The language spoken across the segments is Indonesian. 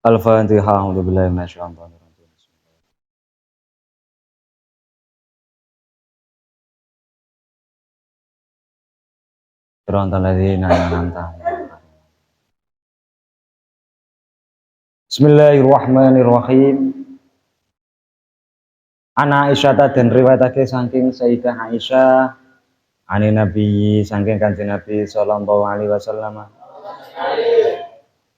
Al-Fatihah. A'udzubillahi minasyaitonir rajim. Shiratal ladzina an'amta 'alaihim. Bismillahirrahmanirrahim. Ana Aisyah dan riwayatake saking Sayyidah Aisyah ani Nabi saking Kanjeng Nabi sallallahu alaihi wasallam.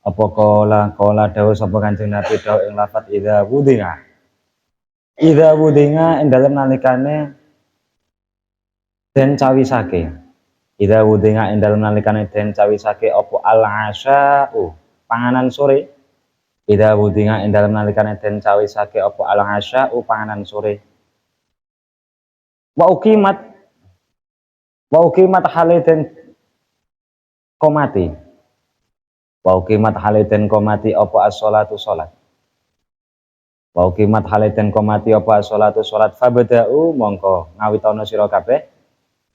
Apa kala dawuh sapa Kanjeng Nabi dawuh ing lafaz idza wudhi'a. Idza wudhi'a ing dalem nalikane den cawisake. Idza wudhi'a ing dalem nalikane den cawisake apa al-'asya'u panganan sore. Idza wudhi'a ing dalem nalikane den cawisake apa al-'asya'u panganan sore. Wa uqimat haliden komati. Wa uqimat haliden komati apa as-sholatu sholat. Wa uqimat haliden komati apa as-sholatu sholat. Fabda'u mongko ngawitana sira kabeh.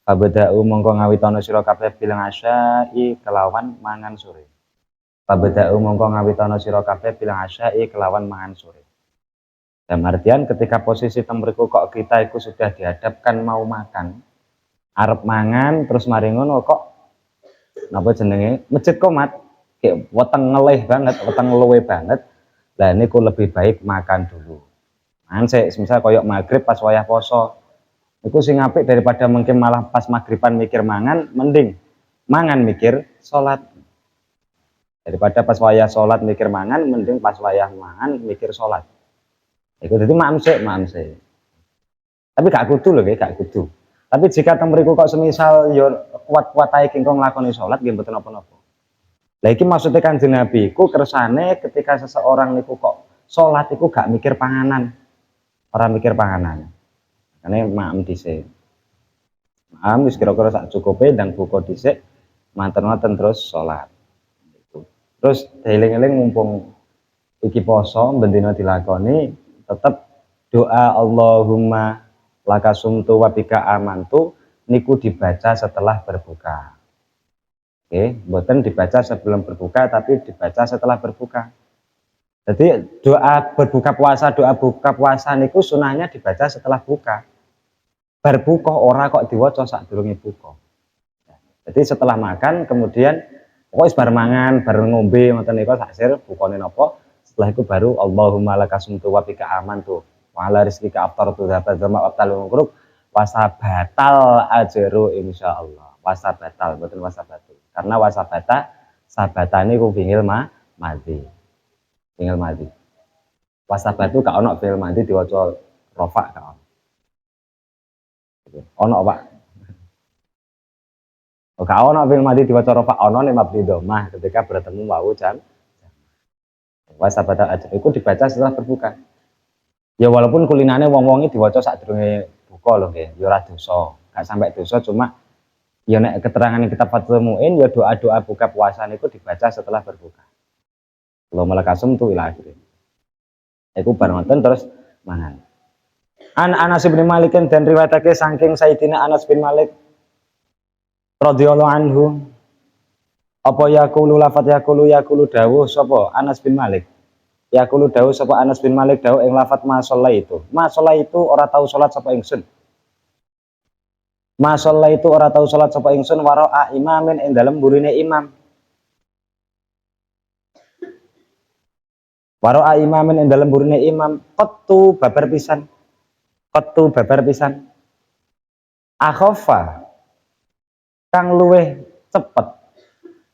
Fabda'u mongko ngawitana sira kabeh bil asya'i kelawan mangan sore. Fabda'u mongko ngawitana sira kabeh bil asya'i kelawan mangan sore. Dalam artian ketika posisi temriku kok kita itu sudah dihadapkan mau makan, arep mangan terus mari ngono kok napa jenenge masjid komat kayak weteng ngeleh banget, weteng luwe banget. Lah niku lebih baik makan dulu. Mangan sik semisal koyok maghrib pas wayah poso. Iku sing apik daripada mungkin malah pas maghriban mikir mangan, mending mangan mikir salat. Daripada pas wayah salat mikir mangan, mending pas wayah mangan mikir salat. Iku dadi maem sik. Tapi gak kudu lho nggih, gak kudu. Tapi jika teng mriku kok semisal yo kuat-kuat ae kengko nglakoni salat nggih mboten napa-napa. Lah iki maksude Kanjeng Nabi iku kersane ketika seseorang niku kok salat iku gak mikir panganan. Ora mikir panganan. Makane maem dhisik. Maem wis kira-kira sak cukupe ndang buka dhisik, manten-manten terus salat. Terus dieling-eling mumpung iki poso bendina dilakoni tetap doa Allahumma lakasumtu wa bika amantu niku dibaca setelah berbuka. Oke, mboten dibaca sebelum berbuka tapi dibaca setelah berbuka. Jadi doa berbuka puasa, doa buka puasa niku sunahnya dibaca setelah buka. Berbuka ora kok diwaca sadurunge buka. Jadi setelah makan kemudian pokoknya bar mangan, bar ngombe ngoten niku saksir bukane napa? Setelah itu baru Allahumma lakasumtu wa bika amantu wa ala rizqika aftartu dzaba dzama abtalul grup wasabatal ajru insyaallah. Wasabatal mboten wasabatu. Karena wasabata sabatane ku fi'il madhi. Fi'il madhi. Wasabatu gak ono fi'il madhi diwaca rafa gak ono. Ono Pak. Gak ono fi'il madhi diwaca rafa, ono nek mabni dhammah ketika bertemu wawu jam. Wasabata aja itu dibaca setelah berbuka. Ya walaupun kulinane wong-wongi diwaca sadurunge buka lho nggih, ya ora dosa. Gak sampai dosa cuma ya nek keterangan kitab Fathul Muin ya doa-doa buka puasa niku dibaca setelah berbuka. Allahumma lakasum tu ila akhir. Iku bar ngoten terus mangan. An Anas bin Malik dan riwayatake saking Sayyidina Anas bin Malik radhiyallahu anhu. Apa yaqulu lafat yaqulu dawuh sapa Anas bin Malik. Yaqulu dawuh sapa Anas bin Malik dawuh ing lafat ma itu. Ma itu ora tau salat sapa ingsun. Ma itu ora tau salat sapa ingsun wara'a imamin ing dalem burine imam. Wara'a imamin ing dalem burine imam qattu babar pisan. Qattu babar pisan. Akhafa kang luweh cepet.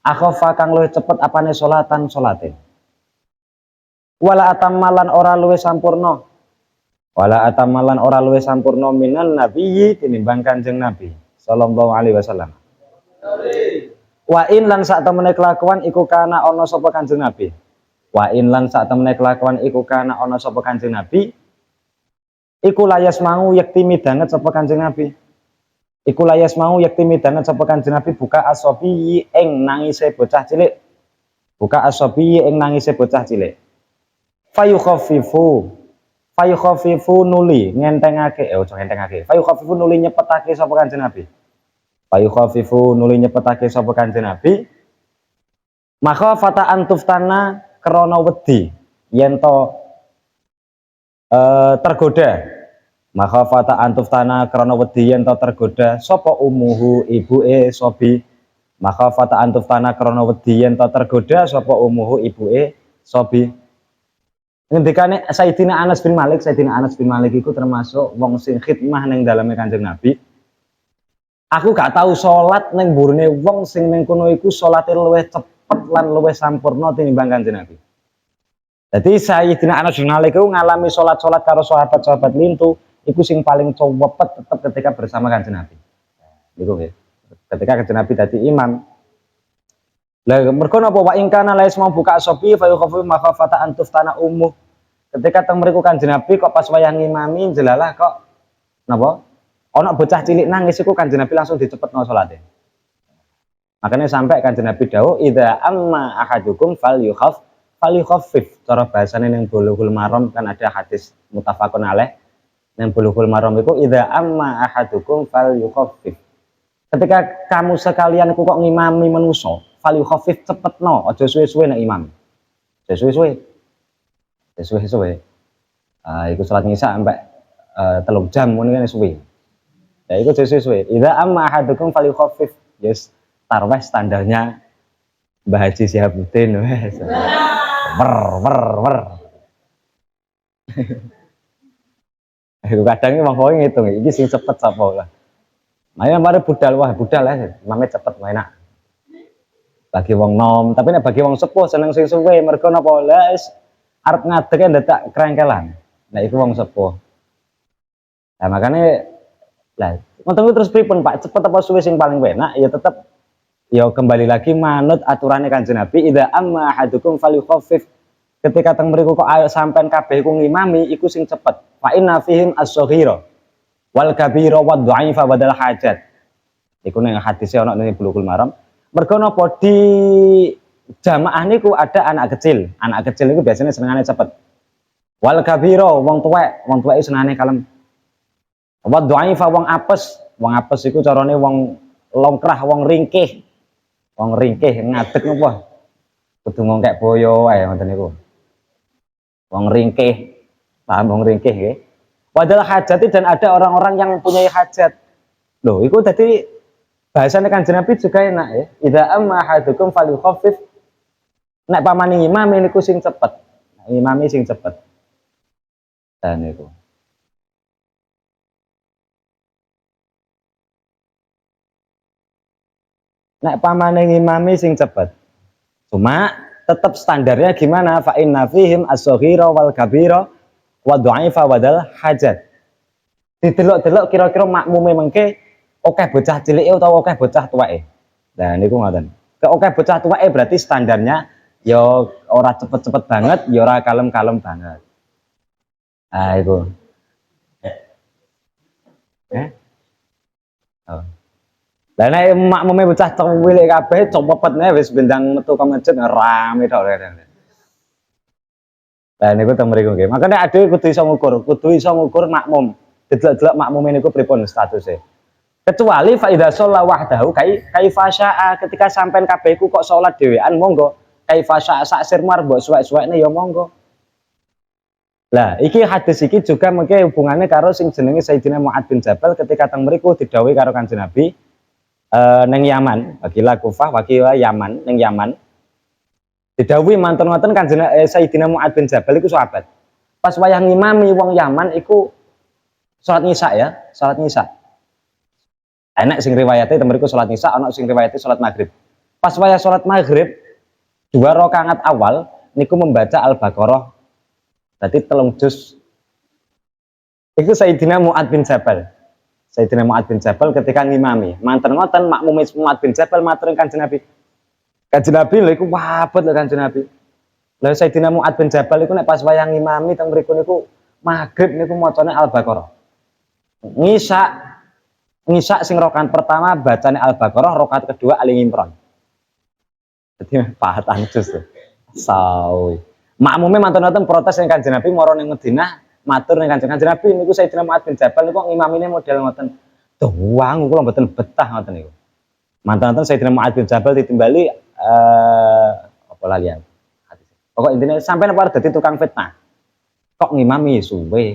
Akhafa kang luwih cepet apane salatan salate. Wala atammalan ora luwih sampurna. Wala atammalan ora luwih sampurna minan nabiyyi tinimbang Kanjeng Nabi sallallahu alaihi wasallam. Wa in lan sak temene kelakuan iku kana ana sapa Kanjeng Nabi. Wa in lan sak temene kelakuan iku kana ana sapa Kanjeng Nabi. Iku layas mau yekti midanget sapa Kanjeng Nabi. Iku layas mau yakti midanget sapa Kanjeng Nabi buka asobi ing nangise bocah cilik. Buka asobi ing nangise bocah cilik. Fayukhaffifu nuli ngentengake aja ngentengake. Fayukhaffifu nuli nyepetake sapa Kanjeng Nabi. Fayukhaffifu nuli nyepetake sapa Kanjeng Nabi. Maka fata antuftana krana wedi. yen to tergoda, maka fata antuftana krana wedi yen to tergoda sapa umuhu ibuke sobi, maka fata antuftana krana wedi yen to tergoda sapa umuhu ibuke sobi. Ngendikane Sayyidina Anas bin Malik, Sayyidina Anas bin Malik iku termasuk wong sing khidmah ning daleme Kanjeng Nabi. Aku gak tahu salat ning burine wong sing ning kono iku salate luwih cepet lan luwih sampurna tinimbang Kanjeng Nabi. Jadi Sayyidina Anas bin Malik itu ngalami sholat-sholat karo sahabat-sahabat lintu, itu sing paling cepet tetap ketika bersama Kanjeng Nabi. Gitu ya. Ketika Kanjeng Nabi dadi imam. Lah mergo napa wa in kana la isma buka sopi fa yukhafu makhafata an tuftana ummu. Ketika teng mriku Kanjeng Nabi kok pas wayah ngimami jelalah kok napa? Ana bocah cilik nangis iku Kanjeng Nabi langsung dicepetno salate. Makanya sampai Kanjeng Nabi dawuh idza amma ahadukum falyukhaffif. Cara bahasane ning Bulughul Maram kan ada hadis muttafaqun alaih. Ning Bulughul Maram iku idza amma ahadukum falyukhaffif. Ketika kamu sekalian iku kok ngimami manusa, falyukhaffif cepetno, aja suwe-suwe nek imam. Aja suwe-suwe. Aja suwe-suwe. Iku salat ngisah sampai 3 jam ngono kan suwe. Ya iku aja suwe-suwe. Idza amma ahadukum falyukhaffif. Yes, tarweh standarnya Mbah Haji Syihabuddin wes. Wer. Kadang wong kowe ngitung iki sing cepet sapa lah. Makanya mari budal ya, mame cepet enak. Bagi wong nom, tapi nek bagi wong sepuh seneng sing suwe mergo napa lah wis arep ngadeg ndak krengkelan. Nah iku wong sepuh. Nah makanya lah ngoten terus pripun Pak, cepet apa suwe sing paling enak ya tetep ya kembali lagi manut aturannya Kanjeng Nabi idza amma ahadukum falyukhaffif. Ketika teng mriku kok ayo sampean kabeh iku ngimami iku sing cepet. Fa inna fihim as-saghira wal kabira wad dha'ifa badal hajat. Iku ning hadise ana ning Bulughul Maram. Mergo napa di jamaah niku ada anak kecil. Anak kecil itu biasanya senengane cepet. Wal kabira wong tuwek iku senengane kalem. Wad dha'ifa wong apes. Wong apes iku carane wong longkrah, wong ringkih. Wong ringkih ngadeg napa? Kudu ngongkek boyo wae ngoten niku. Wong ringkih, paham wong ringkih nggih. Padahal hajati dan ada orang-orang yang mempunyai hajat. Loh, itu tadi bahasanya Kanjeng Nabi juga enak ya. Idza amma ahadukum falyukhaffif. Nek pamane imam niku sing cepet. Imame sing cepet. Dan niku. Nek pamane imame sing cepet. Cuma tetap standarnya gimana? Fa inna fihim as-saghira wal kabira wa dha'ifa wadal hajat. Didelok-delok kira-kira makmume mengke akeh bocah cilike utawa akeh bocah tuweke. Nah niku ngoten. Ke akeh bocah tuweke berarti standarnya ya ora cepet-cepet banget, ya ora kalem-kalem banget. Ah iku. Oh. Lah nek makmume bocah cilik kabeh copetne wis bendang metu ke masjid rame tok. Lah niku teng mriku nggih. Makane adewe kudu iso ngukur makmum. Delok-delok makmume niku pripun statusé. Kecuali fa idza shalla wahdahu kaifa syaa, ketika sampean kabeh iku kok salat dhewean monggo. Kaifa syaa sak sirmar mbok suwek-suwekne ya monggo. Lah iki hadis iki juga mengke hubungannya karo sing jenenge Sayyidina Mu'adz bin Jabal ketika teng mriku didhawuhi karo Kanjeng Nabi. Neng Yaman, wakilah Kufah, wakilah Yaman, neng Yaman. Didhawuhi mantun ngoten Kanjeng Sayyidina Mu'adz bin Jabal iku sahabat. Pas wayah ngimami wong Yaman iku salat ngisya ya, salat ngisya. Enak sing riwayate temeriku salat ngisya, ana sing riwayate salat maghrib. Pas wayah salat maghrib, 2 rakaat awal niku membaca Al-Baqarah. Berarti 3 juz. Iku Sayyidina Mu'adz bin Jabal. Sayyidina Mu'adz bin Jabal ketika ngimami, manten ngoten makmum Mu'adz bin Jabal matur Kanjeng Nabi. Kanjeng Nabi lha iku wabet lho Kanjeng Nabi. Lah Sayyidina Mu'adz bin Jabal iku nek pas wayah ngimami teng mriku niku maghrib niku macane Al-Baqarah. Ngisa sing rakaat pertama bacane Al-Baqarah, rakaat kedua Ali Imran. Dadi pahatan juz to. Sawi. Makmume manten ngoten protes ning Kanjeng Nabi mara ning Madinah. Matur ning Kanjeng Nabi niku Sayyidina Mu'adz bin Jabal niku ngimamine model ngoten. Doang kula mboten betah ngoten niku. Mantan-mantan Sayyidina Mu'adz bin Jabal ditimbali apa lali ya. Pokok intinya sampai napa dadi tukang fitnah. Kok ngimami suwe.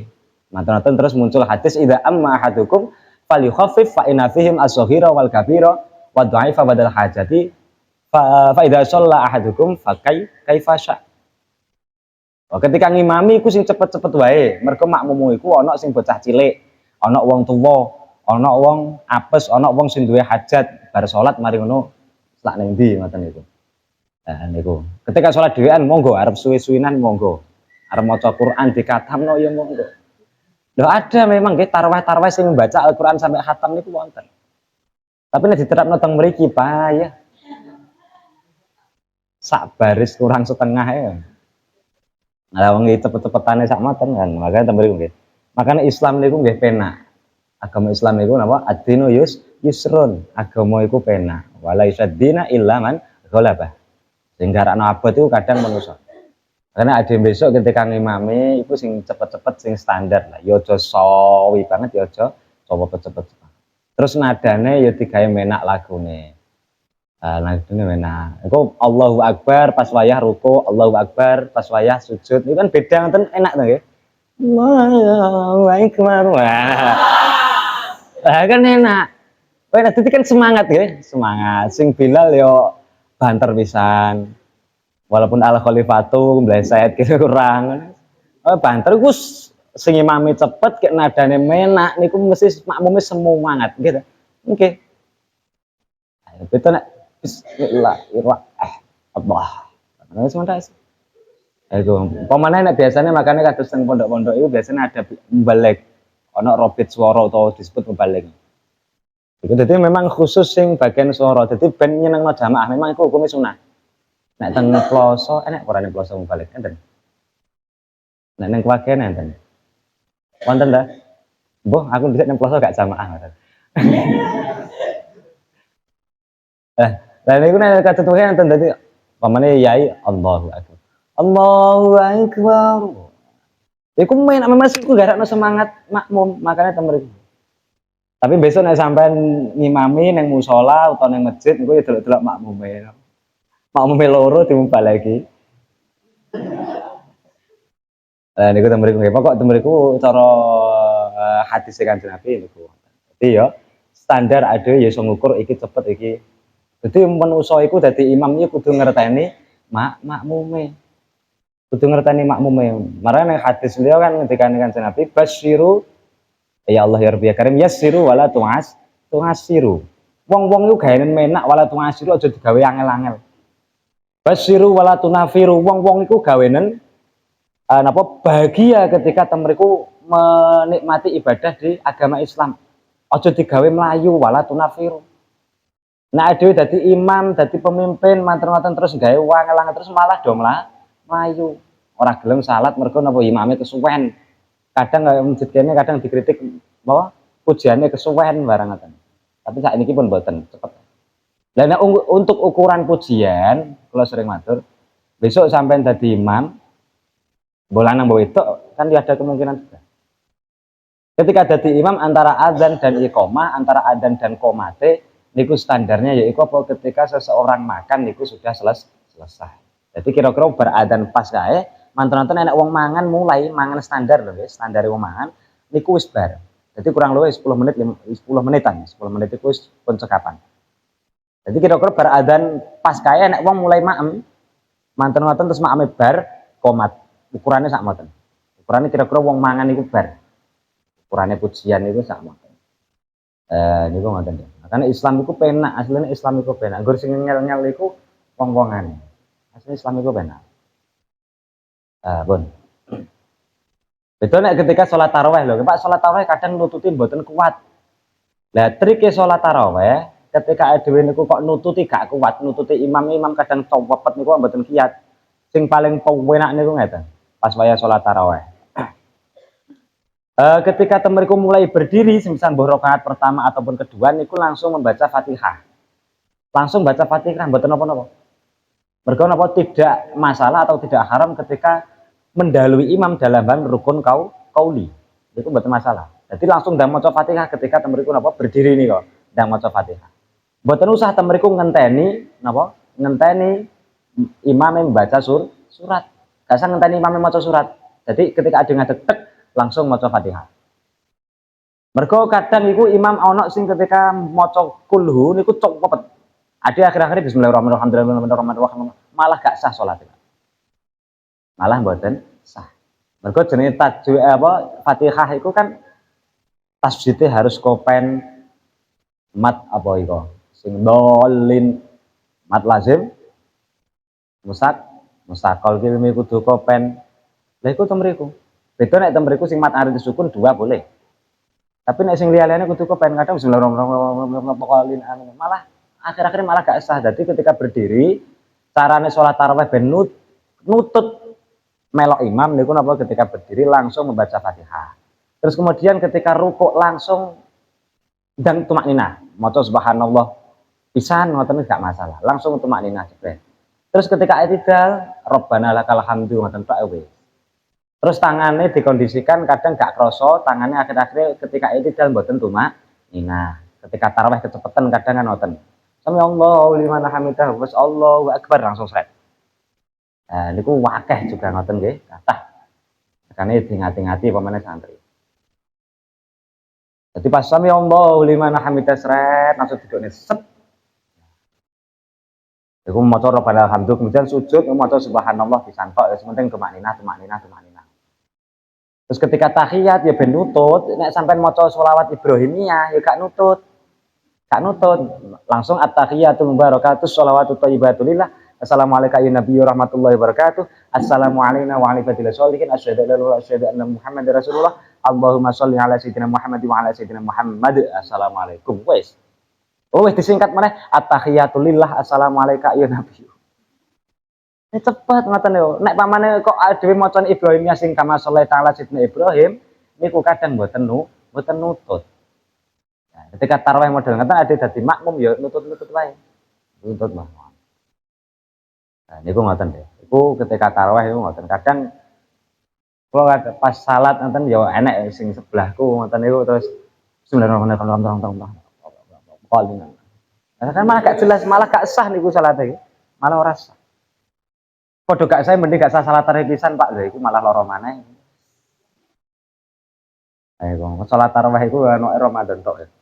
Mantan terus muncul hadis idza amma ahadukum falyukhaffif fa inna fihim as-saghira wal kabira wa dha'ifa badal hajati fa idza shalla ahadukum fa kaifa sya. Ketika ngimami iku sing cepet-cepet wae, mergo makmummu iku ana sing bocah cilik, ana wong tuwa, ana wong apes, ana wong sing duwe hajat, bar salat mari ngono sak ning ndi ngoten niku. Nah niku. Ketika salat dhewean monggo arep suwi-suwinan monggo. Arep maca Quran dikatamno ya monggo. Lho ada memang nggih tarwah-tarwah sing membaca Al-Qur'an sampai khatam niku wonten. Tapi nek diterapno teng mriki payah. Sak baris kurang setengah ya. Nah wong iki cepet-cepetane sak moten kan. Makanya teng mriki nggih. Makanya Islam niku nggih penak. Agama Islam niku napa? Ad-dinu yusrun. Agama iku penak. Wala yusaddina illa man ghalaba. Sing garakno abot iku kadang manusa. Karena ada yang besok ketika ngimami itu sing cepet-cepet sing standar lah. Ya aja sawi banget, ya aja coba cepet-cepet. Terus nadane ya digawe menak lagune. Lagune menak. Iku Allahu Akbar pas wayah ruku, Allahu Akbar pas wayah sujud. Itu kan beda ngoten enak to nggih. Allahu Akbar. Kan enak. Kowe nek kan semangat nggih, semangat. Sing Bilal yo banter pisan. Walaupun al khalifatu mbleset kira kurang. Banter Gus sing imame cepet kek nadane menak niku mesti makmume semangat gitu. Nggih. Betul nek bismillahirrahmanirrahim. Nah semangat. Iku pemane nek biasanya makane kados teng pondok-pondok itu biasanya ada mubalig. Ana robit swara utawa disebut mubalig. Iku dadi memang khusus sing bagian swara. Dadi ben nyenengno jamaah memang iku hukume sunah. Nek teng ploso enek ora nek ploso balik enten. Nek nang kewagen enten. Wonten ta? Mbah, aku bisa nang ploso gak jamaah ngoten. Lah niku nek ketutuke enten dadi pamane yai Allahu Akbar. Allahu Akbar. Iku memang iku garakno semangat makmum, makanya teng mriki. Tapi besok nek sampean ngimami nang musala utawa nang masjid niku ya delok-delok makmume. Makmume loro dimbaleki. Niku teng mriku nggih. Pokok teng mriku cara hadis Kanjeng Nabi niku. Dadi ya standar ada ya iso ngukur iki cepet iki. Dadi manusa iku dadi imam iki kudu ngerteni makmume. Kudu ngerteni makmume. Marane hadis liya kan ngendikane Kanjeng Nabi basyiru ya Allah ya Rabbi karim yassiru wala tu'assiru. Wong-wong iku gaenen menak wala tu'assiru aja digawe angel-angel. Basyiru wala tunafiru, wong-wong iku gawenen napa bahagia ketika temriku menikmati ibadah di agama Islam. Aja digawe melayu wala tunafiru. Nah dhewe dadi imam, dadi pemimpin, manten-manten terus gawe wangel-angel terus malah do melayu. Ora gelem salat mergo napa imame kesuwen. Kadang kaya masjid kene kadang dikritik bahwa pujiannya kesuwen barang ngoten. Tapi sakniki pun mboten cepet. Nah, untuk ukuran pujian, kalau sering matur, besok sampai dadi imam, bolanang bawa itu kan ada kemungkinan juga. Ketika dadi imam antara adzan dan iqomah, antara adzan dan qomate, niku standarnya yaitu apa ketika seseorang makan niku sudah selesai. Jadi kira-kira beradzan pas kae, mantan-mantan enak wong mangan mulai mangan standar loh, standar wong mangan niku wis bar. Jadi kurang luwih 10 menit 10 menitan, 10 menit itu wis pencekapan. Jadi kira-kira beradzan pas kaya nek wong mulai maem, manten-manten terus maeme bar komat. Ukurannya sak moten. Ukurannya kira-kira wong mangan iku bar. Ukurannya pujian itu sak moten. Niku ngoten ya. Makanya Islam iku penak, asline Islam iku penak. Anggur sing ngel-ngel iku wong-wongane. Asline Islam iku penak. Pun. Betul nek ketika sholat tarawih lho, Pak sholat tarawih kadang nututi mboten kuat. Lah trike sholat tarawih ketika dhewe niku kok nututi gak kuat, nututi imam kadang copet niku mboten kiat. Sing paling penak niku ngeten, pas wayah salat tarawih. Ketika temriku mulai berdiri semisal mbah rakaat pertama ataupun kedua niku langsung membaca Fatihah. Langsung baca Fatihah mboten napa-napa. Mergo napa tidak masalah atau tidak haram ketika mendahului imam dalam hal rukun qauli. Itu mboten masalah. Jadi langsung ndang maca Fatihah ketika temriku napa berdiri niku, ndang maca Fatihah. Mboten usah temriku ngenteni napa? Ngenteni imam membaca surat. Gak usah ngenteni imam maca surat. Jadi ketika ada ngadeg tek langsung maca Fatihah. Mergo kadang iku imam ana sing ketika maca kulhu niku cok pepet. Ada akhir-akhir bismillahirrahmanirrahim malah gak sah salatnya. Malah mboten sah. Mergo jenenge tajwid Fatihah iku kan tasjidnya harus kopen mat apa iku? Sing dolin mat lazim mustaqol ki kudu kopen. Lha iku temriku. Beda nek temriku sing mat arep disukun dua boleh. Tapi nek sing liyane kudu kopen kadang bismillahirrahmanirrahim malah akhir-akhir malah gak sah. Jadi ketika berdiri carane sholat tarawih ben nutut melok imam niku napa ketika berdiri langsung membaca Fatihah. Terus kemudian ketika rukuk langsung dan tumakninah, maca subhanallah pisan ngoten gak masalah. Langsung tumakninah jebret. Terus ketika i'tidal, Rabbana lakal hamdu ngoten tok wis. Terus tangannya dikondisikan kadang gak kroso, tangannya akhir-akhir ketika i'tidal mboten tumakninah. Ketika tarawih kecepatan kadang kan ngoten. Sami Allahu liman hamidah, wis Allahu akbar langsung sret. Nah, niku wakeh juga ngoten nggih, kathah. Makane diingati-ingati pamane santri. Jadi pas sami Allahu liman hamidah sret langsung didokne set. Iku maca Rabbana alhamdulillah kemudian sujud maca subhanallah pisan tok wis penting tumakninah. Terus ketika tahiyat ya ben nutut, nek sampean maca sholawat Ibrahimiyah ya gak nutut. Langsung at-tahiyatu mubarakatus sholawatu thayyibatulillah. Assalamualaikum ya Nabi rahmatullahi wabarakatuh. Assalamualaikum wa alaikumsalam sholihin asyhadu an la ilaha illallah asyhadu anna Muhammadar Rasulullah. Allahumma sholli ala sayyidina Muhammad wa ala sayyidina Muhammad. Assalamualaikum. Wis. Oh wis disingkat meneh at-tahiyatulillah assalamualaikum ya Nabi. Ini cepet ngoten lho. Nek pamane kok dhewe maca Ibrahimiyah sing kama sholli ta'ala sayyidina Ibrahim niku kadang mboten nutut. Nah, ketika tarawih model ngoten ada dadi makmum ya nutut-nutut wae. Nutut mah. Nah, niku ngoten deh. Iku ketika tarawih iku ngoten. Kadang kula pas salat ngoten ya enek sing sebelahku ngoten niku terus bismillahirrahmanirrahim. Nah, kan malah gak jelas, malah gak sah niku salate iki. Malah ora sah. Padha gak sah mending gak sah salat tarawih pisan, Pak. Lha iku malah lara maneh. Ayo, salat tarawih iku ana Ramadan tok ya.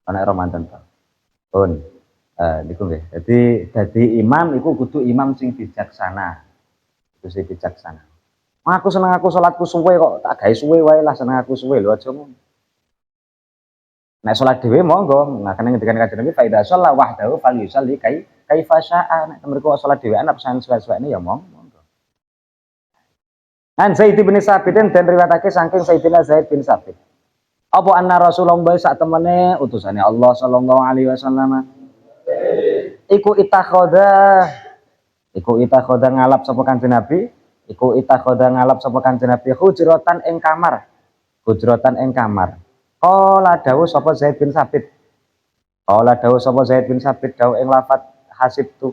Ana Ramadan tok. Pun niku nggih. Dadi imam iku kudu imam sing bijaksana. Kudu sing bijaksana. Aku seneng aku salatku suwe kok, tak gawe suwe wae lah seneng aku suwe lho aja ngono. Nek salat dhewe monggo, nah kene ngendikan Kanjeng Nabi fa idza shalla wahdahu falyusalli kaifa syaa. Nek mriku salat dhewean apa suwe-suwene ya monggo. An Zaid bin Sabit dan riwayatake saking Sayyidina Zaid bin Sabit. Apa anna Rasulullah sak temene utusane Allah sallallahu alaihi wasallam iku itakhoda ngalap sapa Kanjeng Nabi, ngalap sapa Kanjeng Nabi hujratan ing kamar. Qala dawuh sapa Zaid bin Sabit. Dawuh ing lafat hasibtu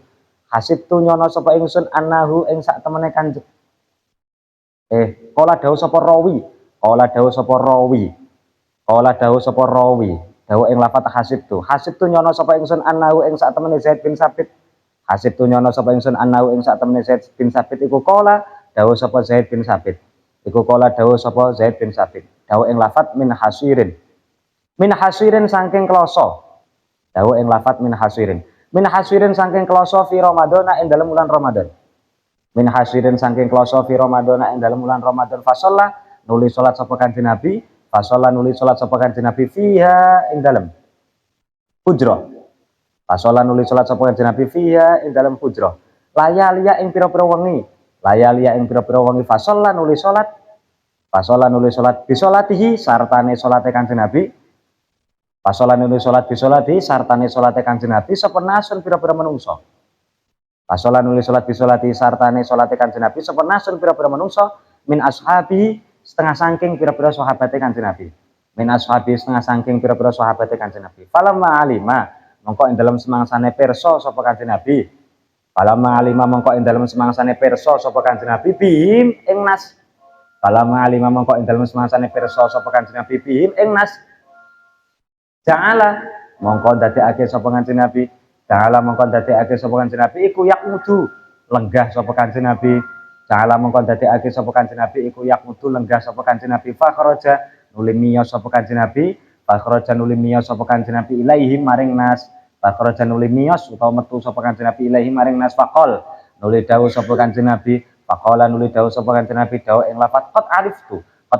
nyono sapa ingsun annahu ing sak temene Kanjeng. Qala dawuh sapa rawi. Dawuh ing lafat hasibtu nyono sapa ingsun annahu ing sak temene Zaid bin Sabit. Iku qala dawuh sapa Zaid bin Sabit. Dawuh ing lafat min hasirin saking kloso. Dawuh ing lafat min hasirin saking kloso fi Ramadan ing dalem bulan Ramadan. Fasalla nuli salat sapa Kanjeng Nabi. Fiha ing dalem hujrah. Layaliya ing pira-pira wengi. Fasalla nuli salat bisolatihi sartane salate Kanjeng Nabi. Sapa nasun pira-pira manungsa. Min ashabi setengah saking pira-pira sahabate Kanjeng Nabi. Falamma alima mongko ing dalem semangsane pirsa sapa Kanjeng Nabi. Bihim ing nas. Ja'ala mongko ndadekake sapa Kanjeng Nabi. Iku yakmudu lenggah sapa Kanjeng Nabi. Ja'ala mongko dadekake sapa Kanjeng Nabi iku yakmudu lenggah sapa Kanjeng Nabi fa kharaja nuli miyos sapa Kanjeng Nabi fa kharaja nuli miyos sapa Kanjeng Nabi ilaihim maring nas fa kharaja nuli miyos utawa metu sapa Kanjeng Nabi ilaihim maring nas faqol nuli dawuh sapa Kanjeng Nabi faqala nuli dawuh sapa Kanjeng Nabi dawuh ing lafat qad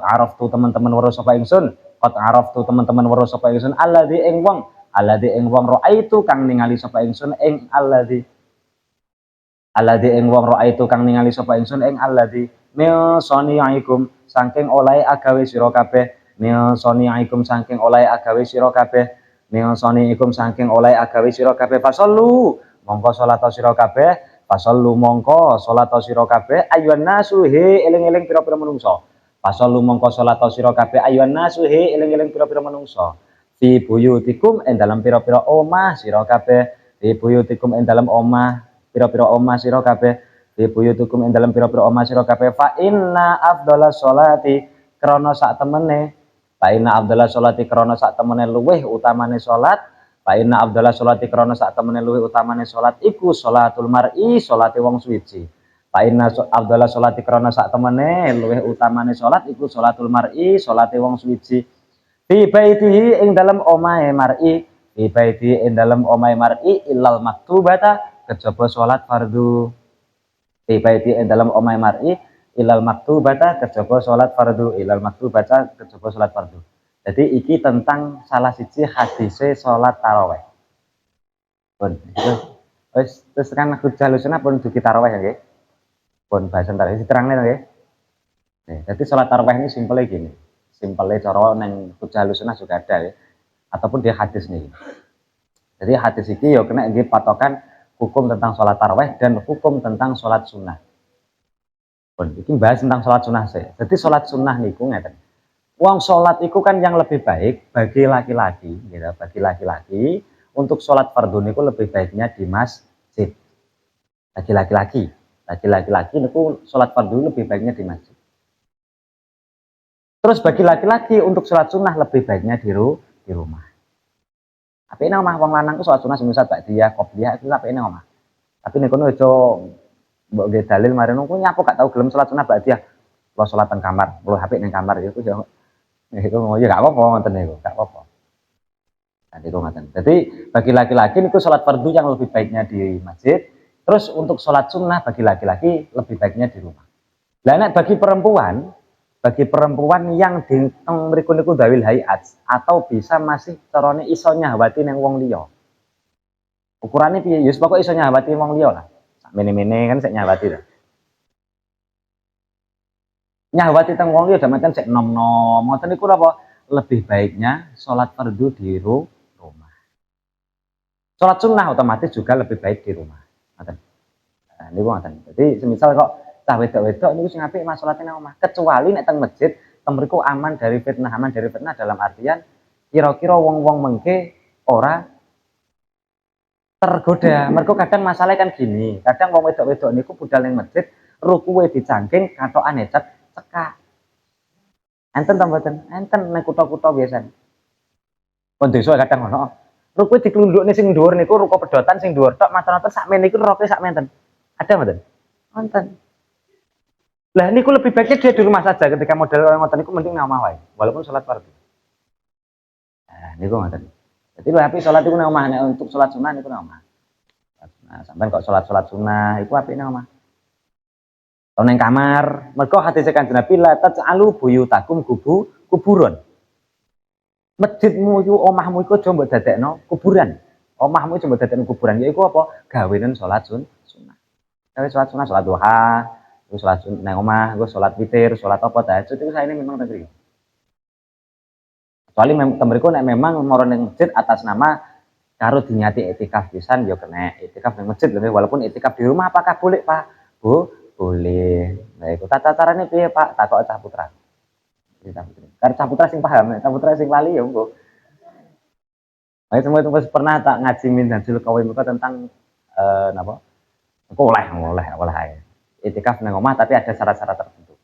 araftu teman-teman weruh sapa ingsun qad araftu teman-teman weruh sapa ingsun alladzi ing wong raaitu kang ningali sapa ingsun ing alladzi ing wong raaitu kang ningali sapa ingsun ing alladzi mil soniaikum saking oleh agawe sira kabeh mil soniaikum saking oleh agawe sira kabeh mil soniaikum saking oleh agawe sira kabeh fasallu mongko salat sira kabeh fasallu mongko salat sira kabeh ayuhan nasu he eling-eling pira-pira manungsa fasallu mongko salat sira kabeh ayuhan nasu he eling-eling pira-pira manungsa fi buyutikum ing dalam pira-pira omah sira kabeh fi buyutikum ing dalam omah pira-pira omah sira kabeh fi buyutikum ing dalam pira-pira omah sira kabeh fa inna afdhalas sholati krana sak temene fa inna afdhalas sholati krana sak temene luweh utamane salat fa inna afdhalas sholati krana sak temene luweh utamane salat iku sholatul mar'i salate wong suci fa inna afdhalas sholati krana sak temene luweh utamane salat iku sholatul mar'i salate wong suci fi baitihi ing dalam omahe mar'i fi baitihi ing dalam omahe mar'i illal maktubata kejaba salat fardu fi baiti ing dalam omahe mar'i ilal maktubata kejaba salat fardu ilal maktubata kejaba salat fardu. Jadi iki tentang salah siji hadise salat tarawih. Pun wis kan hujjah lusuna pun dugi tarawih ya nggih. Pun bahasan tarawih diterangne nggih. Nih, jadi salat tarawih ini simpelnya gini. Simpelnya cara neng hujjah lusuna juga ada ya. Ataupun dia hadis nih. Jadi hadis iki ya kena nggih patokan hukum tentang sholat tarawih dan hukum tentang sholat sunnah. Ini bahas tentang sholat sunnah saya. Jadi sholat sunnah niku ngeten. Wong sholat itu kan yang lebih baik bagi laki-laki, gitu. Bagi laki-laki untuk sholat fardu niku lebih baiknya di masjid. Bagi laki-laki niku sholat fardu lebih baiknya di masjid. Terus bagi laki-laki untuk sholat sunnah lebih baiknya di rumah. Tapi ini omah wong lanang ku sholat sunnah semisal ba'diyah, qobliyah itu tapi ini omah. Tapi nek kono aja mbok nggih dalil mari nunggu nyapo gak tau gelem sholat sunnah ba'diyah. Kalau sholat teng kamar, kalau HP ning kamar itu ya itu ya gak apa-apa ngoten niku, gak apa-apa. Nah, itu ngoten. Jadi bagi laki-laki niku sholat fardu yang lebih baiknya di masjid, terus untuk sholat sunnah bagi laki-laki lebih baiknya di rumah. Lah nek bagi perempuan yang di mriku niku dawil hayat atau bisa masih carane iso nyahwati ning wong liya. Ukurane piye? Ya pokoke iso nyahwati wong liya lah. Sak mene-mene kan sik nyahwati to. Nyahwati teng wong liya dametan sik nom-nom. Ngoten niku apa? Lebih baiknya salat fardu di rumah. Salat sunnah otomatis juga lebih baik di rumah. Ngoten. Nah, niku ngoten. Jadi semisal kok cah wedok-wedok niku sing apik mas salate nang omah. Kecuali nek teng masjid, teng mriku aman dari fitnah dalam artian kira-kira wong-wong mengke ora tergoda. Mergo kadang masalah kan gini, kadang wong wedok-wedok niku budal ning masjid, rukuwe dicangking kathokane cekak. Enten ta mboten? Enten nek kutha-kutha biasa. Kon desa kadang ono. Rukuwe diklundukne sing dhuwur niku ruko pedotan sing dhuwur tok maten-maten sakmene niku roke sakmenten. Ada mboten? Wonten. Lah niku lebih baiknya dia di rumah saja ketika model kaya ngoten niku mending nang omah wae, walaupun salat fardu. Nah, niku ngoten. Jadi lha api salat iku nang omah, nek untuk salat sunah niku nang omah. Nah, sampean kok salat sunah iku apik nang omah. Kalau nang kamar, mergo hadis Kanjeng Nabi la taj'alu buyutakum kuburan. Masjidmu iku omahmu iku aja mbok dadekno kuburan. Omahmu aja mbok dadekno kuburan, yaiku apa? Gawenen salat sunah. Gawe salat sunah, salat duha, gue sholat nang omah, gue sholat witir, sholat apa tahajud itu saya ini memang negeri. Kecuali temeriku nek memang moro ning masjid atas nama karo dinyati etikaf pisan ya kena etikaf ning masjid lho walaupun etikaf di rumah apakah boleh Pak? Bu, boleh. Nah iku tata carane piye Pak? Takok cah putra. Karena cah putra sing paham, cah putra sing lali ya engko. Nah, semua itu pernah tak ngaji min Hajjul Qawim tentang napa? Engko oleh ae. Itikaf nang omah tapi ada syarat-syarat tertentu.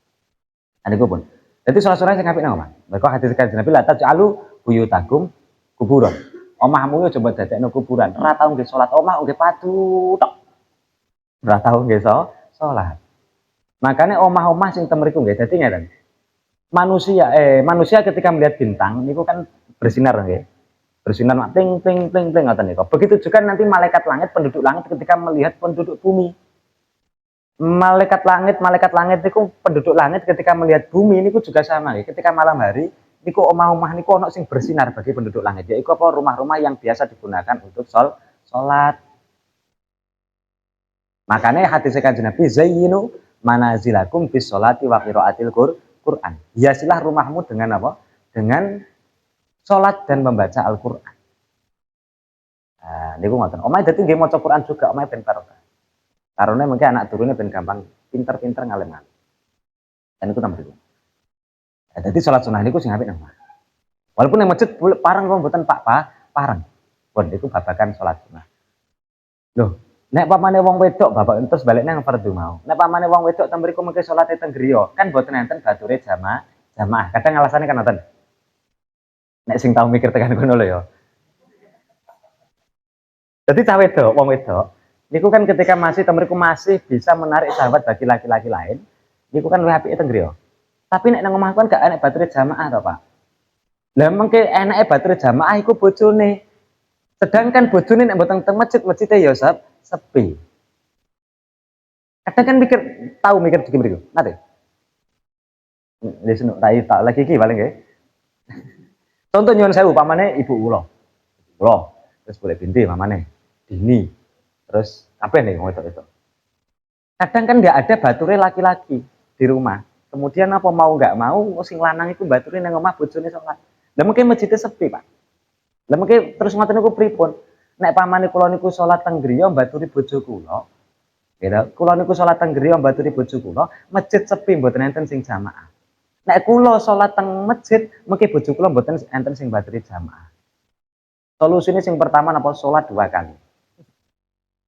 Niku pun. Jadi salah-salah sing apik nang omah. Mergo hadis Kanjeng Nabi la taj'alu buyutakum kuburan. Omahmu yo coba dadekno kuburan. Ora tau nggih salat omah nggih padu tok. ora tau nggih salat. Makanya omah-omah sing temeriku nggih dadi ngeten. Manusia ketika melihat bintang niku kan bersinar nggih. Bersinar ting ting ting ting ngoten niku. Begitu juga nanti malaikat langit, penduduk langit ketika melihat penduduk bumi. Malaikat langit niku penduduk langit ketika melihat bumi niku juga sama nggih. Ketika malam hari niku omah-omah niku ono sing bersinar bagi penduduk langit. Yaiku apa rumah-rumah yang biasa digunakan untuk salat. Makanya hadis Kanjeng Nabi zayyinu manazilakum bis sholati wa qiraatil Quran. Hiasilah rumahmu dengan apa? Dengan salat dan membaca Al-Qur'an. Nah, niku ngoten. Omahe dadi nggih maca Quran juga, omahe ben barokah. Karena mungkin anak turunnya ben gampang pinter-pinter ngalim-ngalim. Dan itu tambah itu. Nah, jadi salat sunah niku sing apik nang. Walaupun yang masjid parang kok mboten Pak parang. Pun itu babakan salat sunah. Loh, nek pamane wong wedok bapak terus balik nang fardhu mau. Nek pamane wong wedok teng mriku mengke salate teng griya, kan boten enten bature jamaah. Kadang alasannya kan ngoten. Nek sing tau mikir tekan kono lho ya. Jadi cah wedok, wong wedok, niku kan ketika masih teng mriku masih bisa menarik sahabat bagi laki-laki lain, niku kan luwih apike teng griya. Tapi nek nang omah kan gak enek bature jamaah to, Pak. Lah mengke enake bature jamaah iku bojone. Sedangkan bojone nek mboten teng masjid ya sepi. Kadang kan tahu mikir iki mriku. Nate. Wis rai tak lagi iki paling nggih. Contoh nyuwun sewu pamane ibu kula. Kula terus boleh binti pamane Dini. Terus kabeh nih ngomong itu. Kadang kan nggak ada bature laki-laki di rumah. Kemudian apa mau nggak mau sing lanang iku bature nang omah bojone salat. Lah mungkin masjidnya sepi, Pak. Lah mungkin terus ngoten niku pripun? Nek pamane kula niku salat teng griya mbaturi bojo kula. Ya, kula niku salat teng griya mbaturi bojo kula, masjid sepi mboten enten sing jamaah. Nek kula salat teng masjid, mengki bojo kula mboten enten sing mbaturi jamaah. Solusine sing pertama napa salat 2 kali.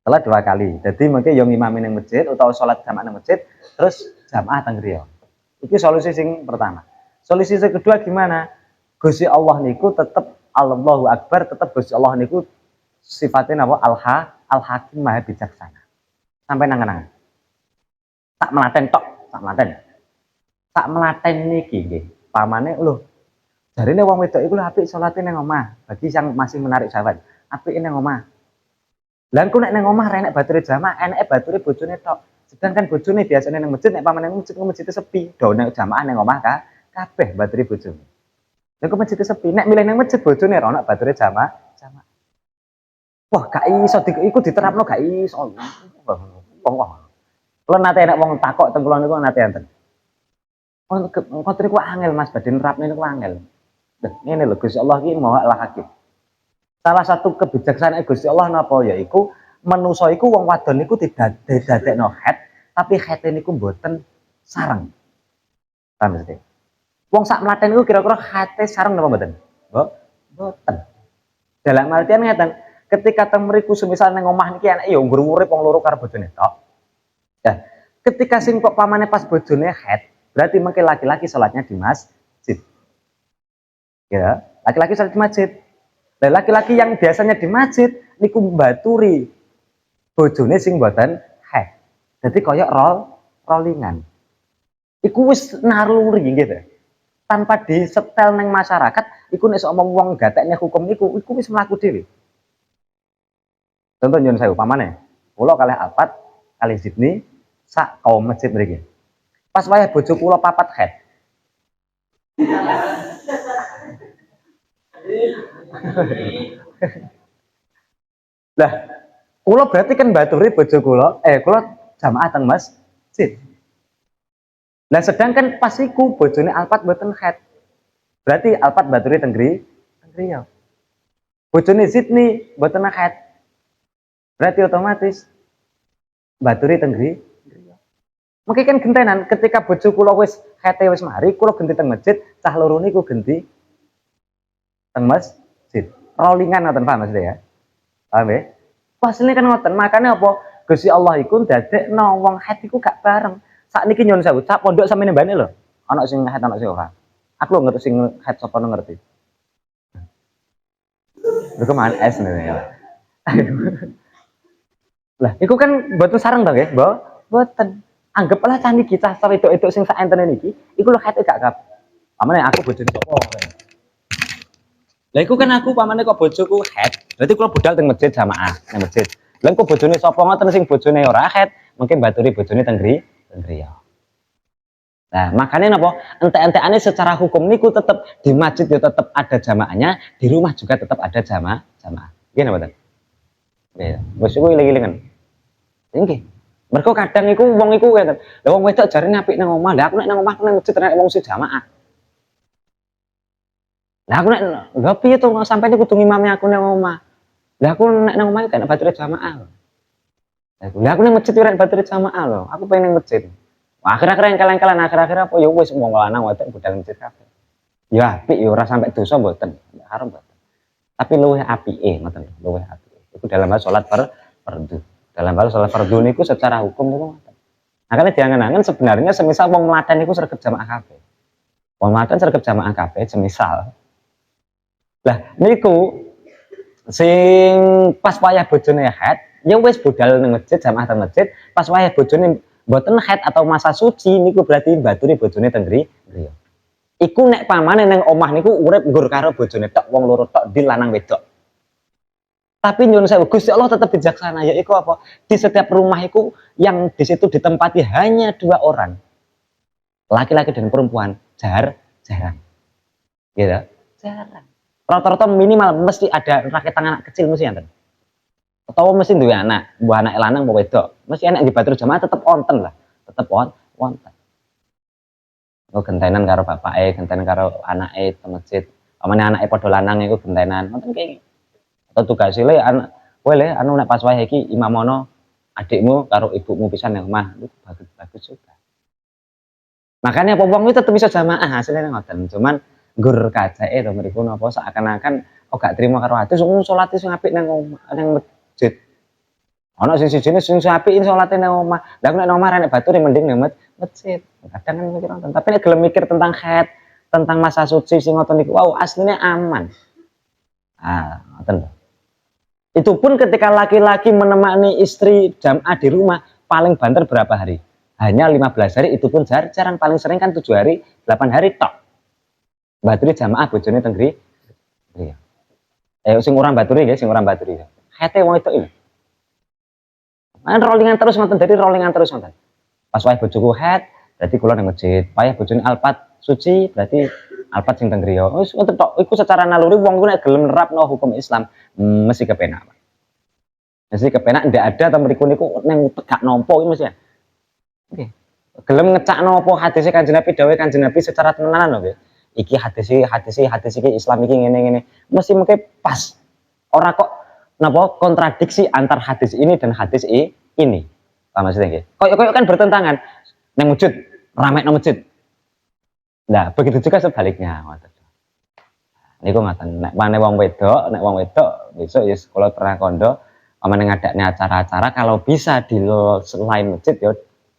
Salat 2 kali. Jadi mengki yo ngimami ning masjid utawa salat jamaah ning masjid, terus jamaah teng griya. Iki solusi sing pertama. Solusi sing kedua gimana? Gusti Allah niku tetep Allahu Akbar, tetep Gusti Allah niku sifatnya napa Al-Hakim Maha Bijaksana. Sampai nangan-nangan. Tak melaten tok, tak melaten. Tak melaten niki nggih. Pamane lho. Jarine wong wedok iku lho apik salate nang omah. Bagi yang masih menarik sahabat, apike nang omah. Lah engko nek nang omah renek bature jamaah, eneke bature bojone tok. Sedangkan bojone biasane nang masjid nek pamane nang masjid sepi. Do nang jamaah nang omah kabeh bature bojone. Lha kok masjid sepi, nek milih nang masjid bojone ora ono bature jamaah. Wah, gak iso iku diterapno gak iso. Wong kula nate nek wong takok teng kula niku nate enten. Engko niku angel Mas badhe nerapne niku angel. Lah ngene lho Gusti Allah iki Maha Al-Hakim. Salah satu kebijaksanaan Gusti Allah napa yaiku manusa iku wong wadon niku didadekno head, tapi head niku mboten sareng. Paham mesti? Wong sak mlaten niku kira-kira hate sareng napa mboten? Mboten. Dalam artian ngeten, ketika teng mriku semisal nang omah niki anake ya urip wong loro karo bojone tok. Ya, ketika sing kok pamane pas bojone head, berarti mungkin laki-laki salatnya di masjid. Ya, laki-laki salat di masjid. Lah laki-laki yang biasanya di masjid niku mbaturi bojone sing mboten head. Dadi koyo rollingan. Iku wis naluri gitu. Tanpa disetel neng masyarakat, iku nek sok omong wong gatekne hukum iku wis mlaku dhewe. Contoh nyun sewu pamane, kula kalih Alpat, kalih Sydney sak kaum masjid mriki. Pas wayah bojo kula papat head. Lah, kula berarti kan baturi bojo kula, kula jamaah teng masjid. Lah sedangkan pas iku bojone Alpat mboten head. Berarti Alpat baturi teng griya. Bojone Sydney mboten head. Berarti otomatis baturi teng griya. Mungkin kan gentenan ketika bojo kula wis hete wis mari, kula genti teng masjid, cah loro niku genti teng masjid. Rollingan ngoten paham maksudnya ya? Paham ya? Pasine kan ngoten, makanya apa? Gusti Allah iku ndadekno wong head iku gak bareng. Sakniki nyuwun sewu, sak pondok sampeyan mbane lho. Ana sing head ana sing ora. Aku lho ngerti sing head sapa ngerti. Lho kemana es nih ya. Lah, iku kan mboten sareng to nggih, Mbok? Mboten. Anggaplah candi kita itu sing sak enten niki, iku lho hate gak kabeh. Pamane aku bojone sapa? Lah iku kan aku pamane kok bojoku head, berarti kula budal teng masjid jamaah, nang masjid. Lah kok bojone sapa ngoten sing bojone ora head, mungkin baturi bojone teng griya. Nah, makanya napa? Ente-enteane secara hukum niku tetep di masjid ya tetep ada jamaahnya, di rumah juga tetap ada jamaah. Nggih napa, Ten? Nggih. Wis iku iling-ilingan. Nggih. Mergo kadang iku wong iku ngeten. Lah wong wedok jarine apik nang omah. Lah aku nek nang omah nang masjid nek wong sing jamaah. Lah aku nek lha piye to sampeyan kudu ngimami aku nang omah. Lah aku nek nang omah kan bature jamaah. Lah aku nang masjid ora bature jamaah lho. Aku pengen nang masjid. Akhir-akhir engkel-engkelan akhir-akhir apa ya wis wong lanang wedok budal masjid kabeh. Ya apik ya ora sampai dosa mboten. Haram mboten. Tapi luwih apike ngoten lho, luwih apike. Iku dalam hal salat fardu. Dalam hal salat fardu niku secara hukum niku ngoten. Makanya diangen-angen sebenarnya semisal wong mlaten niku sregep jamaah kabeh. Wong mlaten sregep jamaah kabeh semisal. Lah niku sing pas wayah bojone haid, ya wis budal ning masjid jamaah teng masjid, pas wayah bojone mboten haid atau masa suci niku berarti baturi bojone teng griya. Iku nek pamane ning omah niku urip nggur karo bojone tok, wong loro tok di lanang wedok. Tapi nyuwun sewu Gusti Allah tetap bijaksana, yaiku apa? Di setiap rumah itu yang di situ ditempati hanya 2 orang. Laki-laki dan perempuan, jarang. Gitu. Jarang. Rata-rata minimal mesti ada rakitan anak kecil mesti enten. Atau mesti duwe anak, mbah anak lanang mbah wedok. Mesti enak di batur jamaah tetep wonten lah. Tetep wonten. Oh gentenan karo bapake, gentenan karo anake te masjid. Pamane anake padha lanang iku gentenan. Ngoten ki. Atau tugas le anak kowe le anu nek pas wae iki imamono adikmu karo ibumu pisan nang omah itu bagus juga. Makanya wong itu tetep bisa jamaah hasilnya ngoten. Cuman nggur kajake to mriku napa seakan-akan oh gak trimo karo ati wong salate sing apik nang masjid. Ana sing sijine sing apik salate nang omah. Lah nek nang omah nek batur mending nang masjid. Kadang kan mikir nonton. Tapi nek gelem mikir tentang haid, tentang masa suci sing ngoten niku wow aslinya aman. Ngoten lho. Itu pun ketika laki-laki menemani istri jamaah di rumah paling banter berapa hari? Hanya 15 hari, itu pun jarang, paling sering kan 7 hari, 8 hari tok. Baturi jamaah bojone teng griya. Sing ora baturi nggih, sing ora baturi. Hete wong itu iki. Rollingan terus ngoten, dadi rollingan terus ngoten. Pas wae bojoku het, berarti kula nang masjid. Wae bojone alpat suci, berarti alpat sing teng griya. Wis ngoten tok. Iku secara naluri wong ku nek gelem nerapno hukum Islam mesti kepenak. Mesti kepenak ndak ada ta mriku niku ning tegak nampa iki mesti. Nggih. Gelem ngecakno apa hadise Kanjeng Nabi dawuhe Kanjeng Nabi secara tenanan lho nggih. Iki hadis iki Islam iki ngene-ngene. Mesti mengke pas. Ora kok napa kontradiksi antar hadis ini dan hadis ini. Paham maksudnya nggih? Koyo kan bertentangan. Nang masjid, rame nang masjid. Nah, begitu juga sebaliknya ngoten. Niku ngoten. Nek wong wedok besok ya kula pernah kondo amane ngadakne acara-acara kalau bisa di selain masjid ya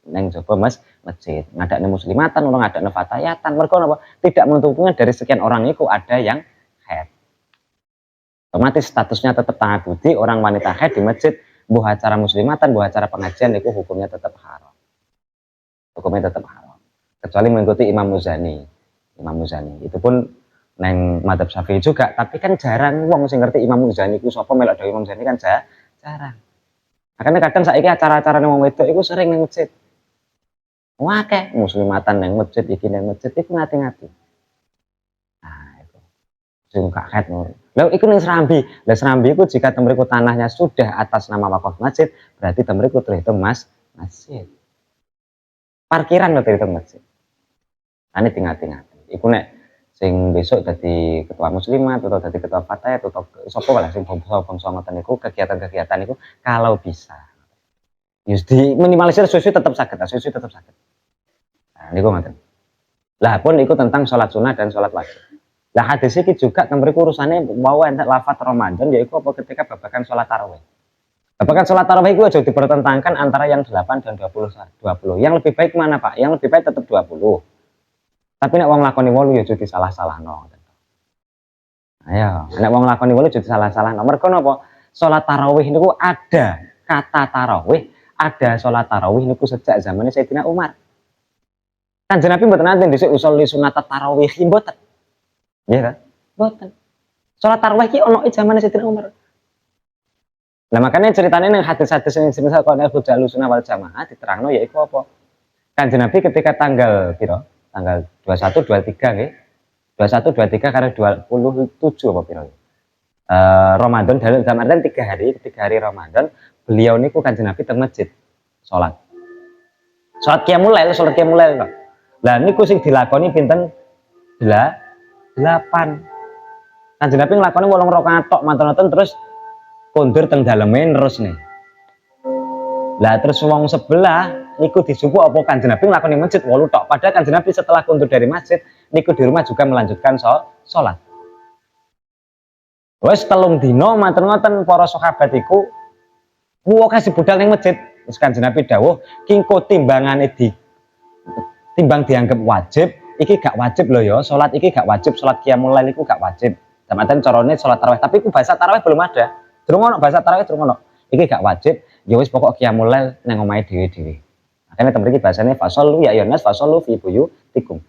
neng jaba masjid ngadakne muslimatan ora ngadakne fatayatan mergo napa tidak menutupinya dari sekian orang itu ada yang haid otomatis statusnya tetap ta'abudi orang wanita haid di masjid buah acara muslimatan buah acara pengajian itu hukumnya tetap haram kecuali mengikuti Imam Muzani itu pun neng madzhab Syafi'i juga tapi kan jarang wong sing ngerti Imam Muzani ku sapa melok dawuh Imam Muzani kan jarang makanya kadang saiki acara-acara nang wong wedok iku sering nang masjid akeh muslimatan nang masjid iki nang masjid iku ngati-ngati. Nah, itu. Sing gak haid ngono. Lah iku ning Serambi. Lah Serambi iku jika temriku tanahnya sudah atas nama wakaf masjid, berarti temriku terhitung masjid. Parkiran lho terhitung masjid. Ane tingati-ngati. Iku nek sing besok dadi ketua muslimat atau dadi ketua partai atau sapa lah sing bangsa ngoten niku kegiatan-kegiatan niku kalau bisa Yus di minimalisir susu tetap sakit. Nah, niku ngoten. Lah pun iku tentang sholat sunnah dan sholat wajib. Lah hadis iki juga temriku urusane mau entek lafaz Ramadan yaiku apa ketika babakan sholat tarawih. Babakan sholat tarawih itu aja dipertentangkan antara yang 8 dan 20. Yang lebih baik mana Pak? Yang lebih baik tetap 20. Tapi nek wong lakoni 8 ya aja disalah-salahno. Ayo, nek wong lakoni 8 aja disalah-salahno. Mergo napa? Sholat tarawih niku ada kata tarawih, ada sholat tarawih niku sejak zamannya Sayyidina Umar. Kanjeng Nabi mboten nanti dhisik usul li sunat tarawih mboten. Nggih ta? Mboten. Sholat tarawih ki ono zamane Sayyidina Umar. Nah makanya ceritanya yang hadis-hadis yang semisal kalau ada Ahlussunnah Sunnah wal Jamaah diterangno yaiku apa? Kanjeng Nabi ketika tanggal piro? Tanggal 21 23 nggih. 21 23 karena 27 apa piro? Ramadan dalam artian 3 hari Ramadan beliau niku Kanjeng Nabi teng masjid salat. Salat qiyamul lail, salat qiyamul lail. Lah niku sing dilakoni pinten? 8. Kanjeng Nabi nglakoni 8 rakaat tok manten-manten terus kondur teng daleme terus nih. Lah terus wong sebelah niku disubuh apa Kanjeng Nabi nglakoni masjid 8 tok. Padahal Kanjeng Nabi setelah kondur dari masjid niku di rumah juga melanjutkan salat. Wes 3 dina manten-manten para sahabat iku akeh budal ning masjid. Terus Kanjeng Nabi dawuh, "Kingko timbangane timbang dianggap wajib, iki gak wajib loh ya. Salat iki gak wajib, salat qiyamul lail iku gak wajib. Damatan carane salat tarawih, tapi iku bahasa tarawih belum ada. Durung ono bahasa tarawih durung ono. Iki gak wajib, ya wis pokok qiyamul lail nang omahe dhewe-dhewe." Makanya temen iki bahasane fasallu ya ayyuhan nas fasallu fi buyutikum.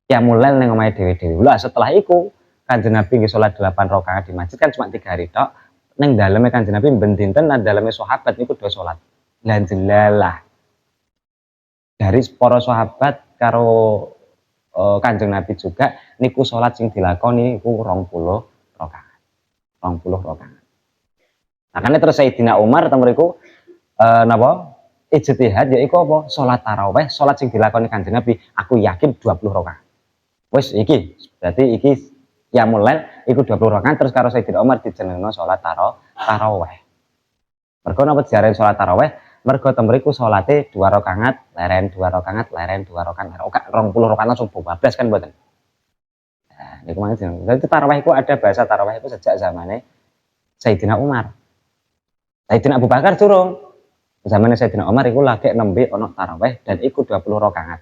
Qiyamul lail nang omahe dhewe-dhewe. Lah setelah iku Kanjeng Nabi nggih salat 8 rakaat di masjid kan cuma 3 hari tok. Nang daleme Kanjeng Nabi ben dinten nang daleme sahabat niku do salat. Lah jelalah. Dari para sahabat karo Kanjeng Nabi juga niku salat sing dilakoni niku 20 rakaat. 20 rakaat. Makanya terus Sayyidina Umar teng mriku napa? Ijtihad yaiku apa? Salat tarawih, salat sing dilakoni Kanjeng Nabi, aku yakin 20 rakaat. Wis iki, berarti iki qiyamul lail iku 20 rakaat terus karo Sayyidina Umar dijenengno salat tarawih. Mergo napa diarani salat tarawih? Mergo temriku salate 2 rakaat, leren 2 rakaat, leren 2 rakaat, 20 rakaat langsung bablas kan mboten. Nah, niku mangke. Dadi tarawih iku ada bahasa tarawih iku sejak zamane Sayyidina Umar. Sayyidina Abu Bakar durung. Zamane Sayyidina Umar iku lagi nembe ana tarawih dan iku 20 rakaat.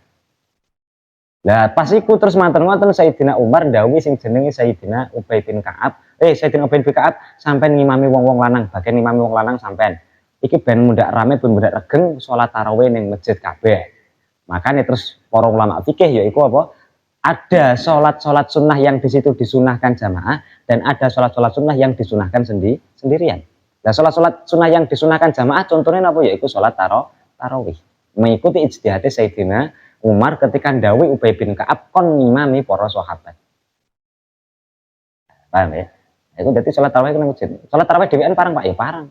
Lah pas iku terus manten-manten Sayyidina Umar ndhawuhi sing jenenge Sayyidina Ubay bin Ka'ab. Sayyidina Ubay bin Ka'ab sampean ngimami wong-wong lanang, bagian ngimami wong lanang sampean. Iki ben mundak rame ben mundak regeng salat tarawih ning masjid kabeh. Makanya terus para ulama fikih yaiku apa? Ada salat-salat sunnah yang di situ disunahkan jamaah dan ada salat-salat sunnah yang disunahkan sendirian. Nah, salat-salat sunnah yang disunahkan jamaah contohnya apa yaiku salat tarawih. Mengikuti ijtihad Sayyidina Umar ketika ndhawuhi Ubay bin Ka'ab kon ngimami para sahabat. Paham ya? Itu berarti salat tarawih nang masjid. Salat tarawih dhewean parang Pak ya, parang.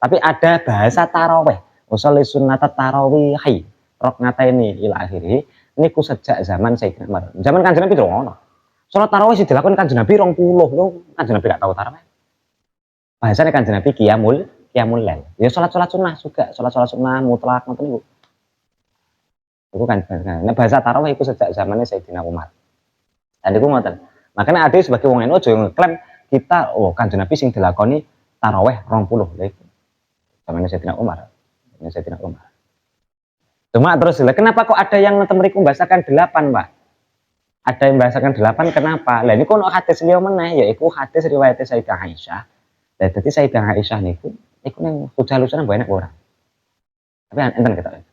Tapi ada bahasa tarawih. Usolli sunnata tarawihi. Roknata ini ila akhiri. Niku sejak zaman Sayyidina Umar. Zaman Kanjeng Nabi durung ono. Salat tarawih sing dilakoni Kanjeng Nabi 20 lho. Kanjeng Nabi gak tahu tarawih. Bahasane Kanjeng Nabi qiyamul lail. Ya salat-salat sunnah juga, salat-salat sunnah mutlak ngoten niku. Iku kan bahasa tarawih iku sejak zamannya Sayyidina Umar. Dan niku ngoten. Makanya ada sebagai wong NU aja ngeklaim kita Kanjeng Nabi sing dilakoni tarawih 20 lho. Zamannya Sayyidina Umar. Cuma terus kenapa kok ada yang temriku membahasakan 8, Pak? Ada yang membahasakan 8 kenapa? Lah niku ono hadis liya meneh yaiku hadis riwayat Sayyidah Aisyah. Lah dadi Sayyidah Aisyah niku ning Hujalusan banyak ora. Tapi enten ketok.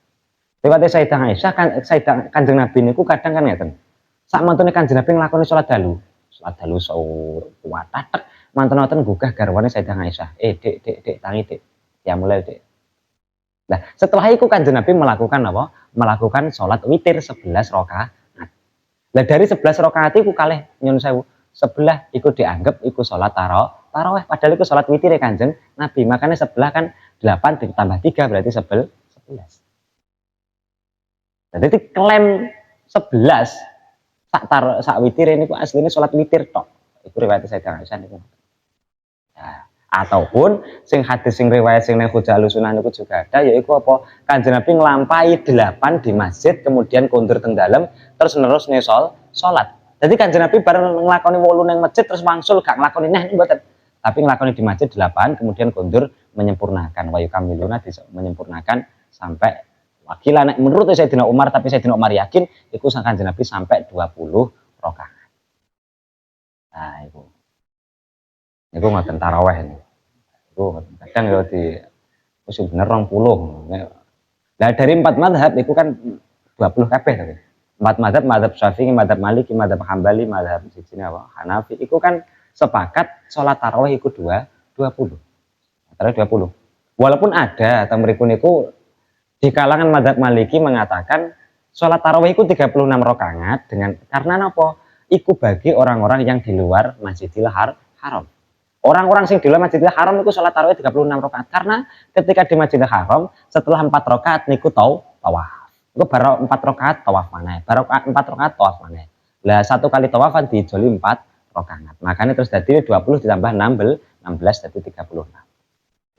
Riwayat Sayyidah Aisyah kan Kanjeng Nabi niku kadang kan ngeten. Sak mantune Kanjeng Nabi nglakoni salat dalu kuat tatek manten-manten gugah garwane Sayyidah Aisyah. Dek tangi dek. Ya mulai dek. Nah, setelah itu Kanjeng Nabi melakukan apa? Melakukan sholat witir 11 rakaat. Nah, dari 11 rakaat itu kalih nyun sewu. Sebelah itu dianggap itu sholat tarawih. Padahal itu sholat witir ya Kanjeng Nabi. Makanya sebelah kan 8 ditambah 3 berarti 11. Jadi klaim 11 sak witir ini aslinya sholat witir tok. Itu riwayat Sayyidah Aisyah niku. Nah, ataupun sing hadis sing riwayat sing nang Hujalusunan niku juga ada yaiku apa Kanjeng Nabi nglampahi 8 di masjid kemudian kondur teng dalem terus nerus salat. Jadi Kanjeng Nabi bareng nglakoni 8 nang masjid terus wangsul gak nglakoni neh mboten. Tapi nglakoni di masjid 8 kemudian kondur menyempurnakan wa yukamiluna menyempurnakan sampai wakilah menurut Sayyidina Umar tapi Sayyidina Umar yakin iku Kanjeng Nabi sampai 20 rakaat. Nah, iku ngoten tarawih ini. Iku kadang yo Wis bener 20. Nah dari 4 mazhab itu kan 20 kabeh tapi. 4 mazhab, mazhab Syafi'i, mazhab Maliki, mazhab Hambali, mazhab sijine apa? Hanafi itu kan sepakat sholat tarawih itu 20. Tarawih 20. Walaupun ada temriku niku di kalangan mazhab Maliki mengatakan sholat tarawih itu 36 rakaat dengan karena apa? Iku bagi orang-orang yang di luar Masjidil Haram. Orang-orang sing di luar Masjidil Haram itu sholat tarawih 36 rakaat karena ketika di Masjidil Haram setelah 4 rakaat niku tawaf. Itu baru 4 rakaat tawaf maneh. Baru 4 rakaat tawaf maneh. Lah satu kali tawafan dijoli 4 rakaat. Makanya terus jadi 20 ditambah 16 jadi 36.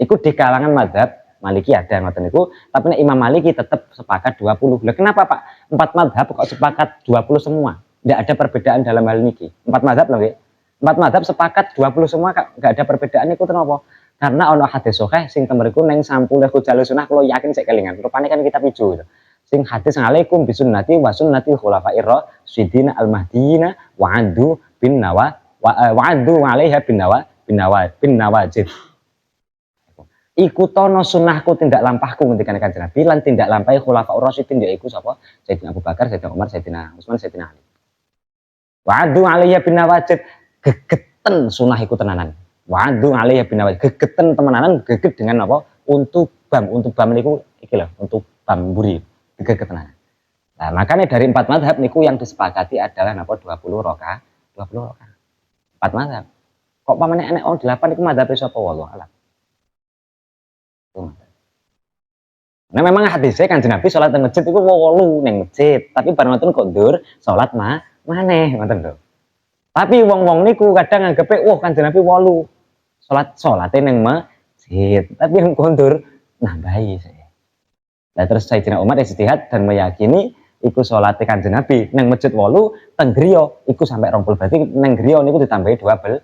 Iku di kalangan mazhab Maliki ada ngoten niku, tapi Imam Maliki tetap sepakat 20. Lah kenapa Pak? 4 mazhab kok sepakat 20 semua? Tidak ada perbedaan dalam hal niki. 4 mazhab lho nggih. 4 mazhab sepakat 20 semua enggak ada perbedaan niku kenapa? Karena ono hadis sahih sing temeriku ning sampule Hujjal Sunnah kula yakin sik kelingan. Rupane kan kita pijo gitu. Sing hadis alaikum bisunnati wa sunnati khulafa'ir rasyidin al-mahdiyina wa andu bin alaiha bin nawajid. Ikutono sunnahku tindak lampahku ketika Kanjeng Nabi lan tindak lampahi khulafa'ur rasyidin yaiku sapa? Sayyidina Abu Bakar, Sayyidina Umar, Sayyidina Utsman, Sayyidina Ali. Wa'adu alaiya bin nawajid, gegeten sunnah iku tenanan. Wa'adu alaiya bin nawajid, gegeten temenanan, geget dengan apa? Untuk bam niku iki lho, untuk bam buri, geget tenanan. Nah, makanya dari 4 mazhab niku yang disepakati adalah napa 20 rakaat, 20 rakaat. 4 mazhab. Kok pamane enek 8 iku mazhab sapa wallah alam. Nah memang hadisnya Kanjeng Nabi sholat di masjid itu 8 ning masjid, tapi bareng ngoten kok ndur sholat maneh ngoten lho. Tapi wong-wong niku kadang nganggepe wah Kanjeng Nabi 8 salate ning masjid, tapi yang kondur nambahi saya. Nah terus Sayyidina Umar ijtihad dan meyakini iku salate Kanjeng Nabi ning masjid 8 teng griya iku sampai 20 berarti ning griya niku ditambahi 12.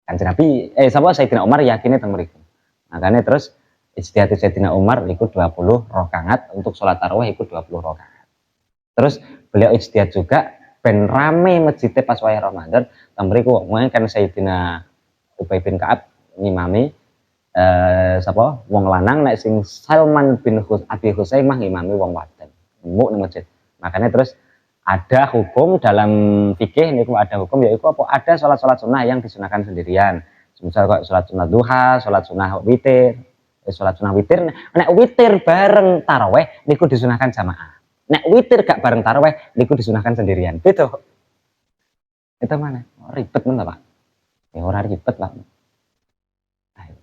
Kanjeng Nabi sapa Sayyidina Umar yakine teng mriku. Makanya terus ijtihad Sayyidina Umar itu 20 rakaat untuk sholat tarawih itu 20 rakaat. Terus beliau ijtihad juga ben rame masjidnya pas wayah Ramadan. Tamriku mungkin kan Sayyidina Ubay bin Ka'ab ngimami sapa wong lanang nek sing Salman bin Abi Husaimah ngimami wong wadon. Muk ning masjid. Makanya terus ada hukum dalam fikih niku ada hukum yaitu apa? Ada sholat sunnah yang disunahkan sendirian. Misal kok sholat sunnah duha, sholat sunnah witir, sholat sunnah witir. Nek witir bareng taraweh, niku disunahkan jamaah. Nek witir gak bareng taraweh, niku disunahkan sendirian. Beda. Itu mana? Oh, ribet mana Pak? Ya orang ribet Pak. Ayo.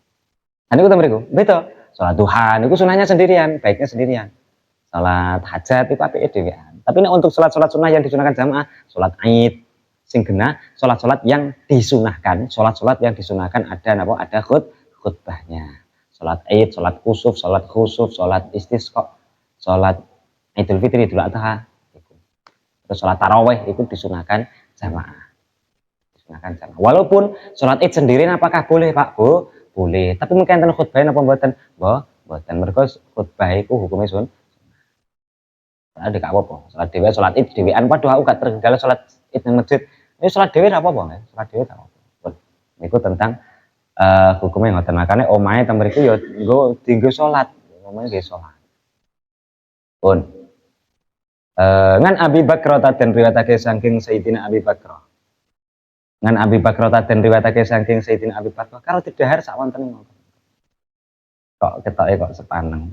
Nah, niku temriku. Beda. Sholat duha, niku sunahnya sendirian, baiknya sendirian. Sholat hajat itu apike dhewean. Tapi nek untuk sholat sunnah yang disunahkan jamaah, sholat Id, sing genah sholat yang disunahkan, sholat yang disunahkan ada napa? Ada khutbahnya. Sholat Id, sholat kusuf, sholat istisqa, sholat Idul Fitri, Idul Adha. Terus sholat tarawih itu disunahkan jamaah. Walaupun sholat Id sendiri apakah boleh Pak? Boleh. Tapi mungkin enten khutbahnya apa mboten? Mboten. Mergo khutbah iku hukume sun. Ada gak apa-apa. Sholat dhewe, sholat Id dhewean padha aku gak tergala sholat Id nang masjid. Ini sholat dhewe apa nggih? Sholat dhewe gak apa-apa. Niku tentang hukumnya ngoten. Makane omahe teng mriku ya nggo dienggo sholat. Omahe nggih sholat. Pun. Ngan Abi Bakrah dan riwayatake saking Sayyidina Abi Bakrah. Ngan Abi Bakrah dan riwayatake saking Sayyidina Abi Bakrah karo didhahar sak wonten ngoten. Kok ketoke kok sepaneng.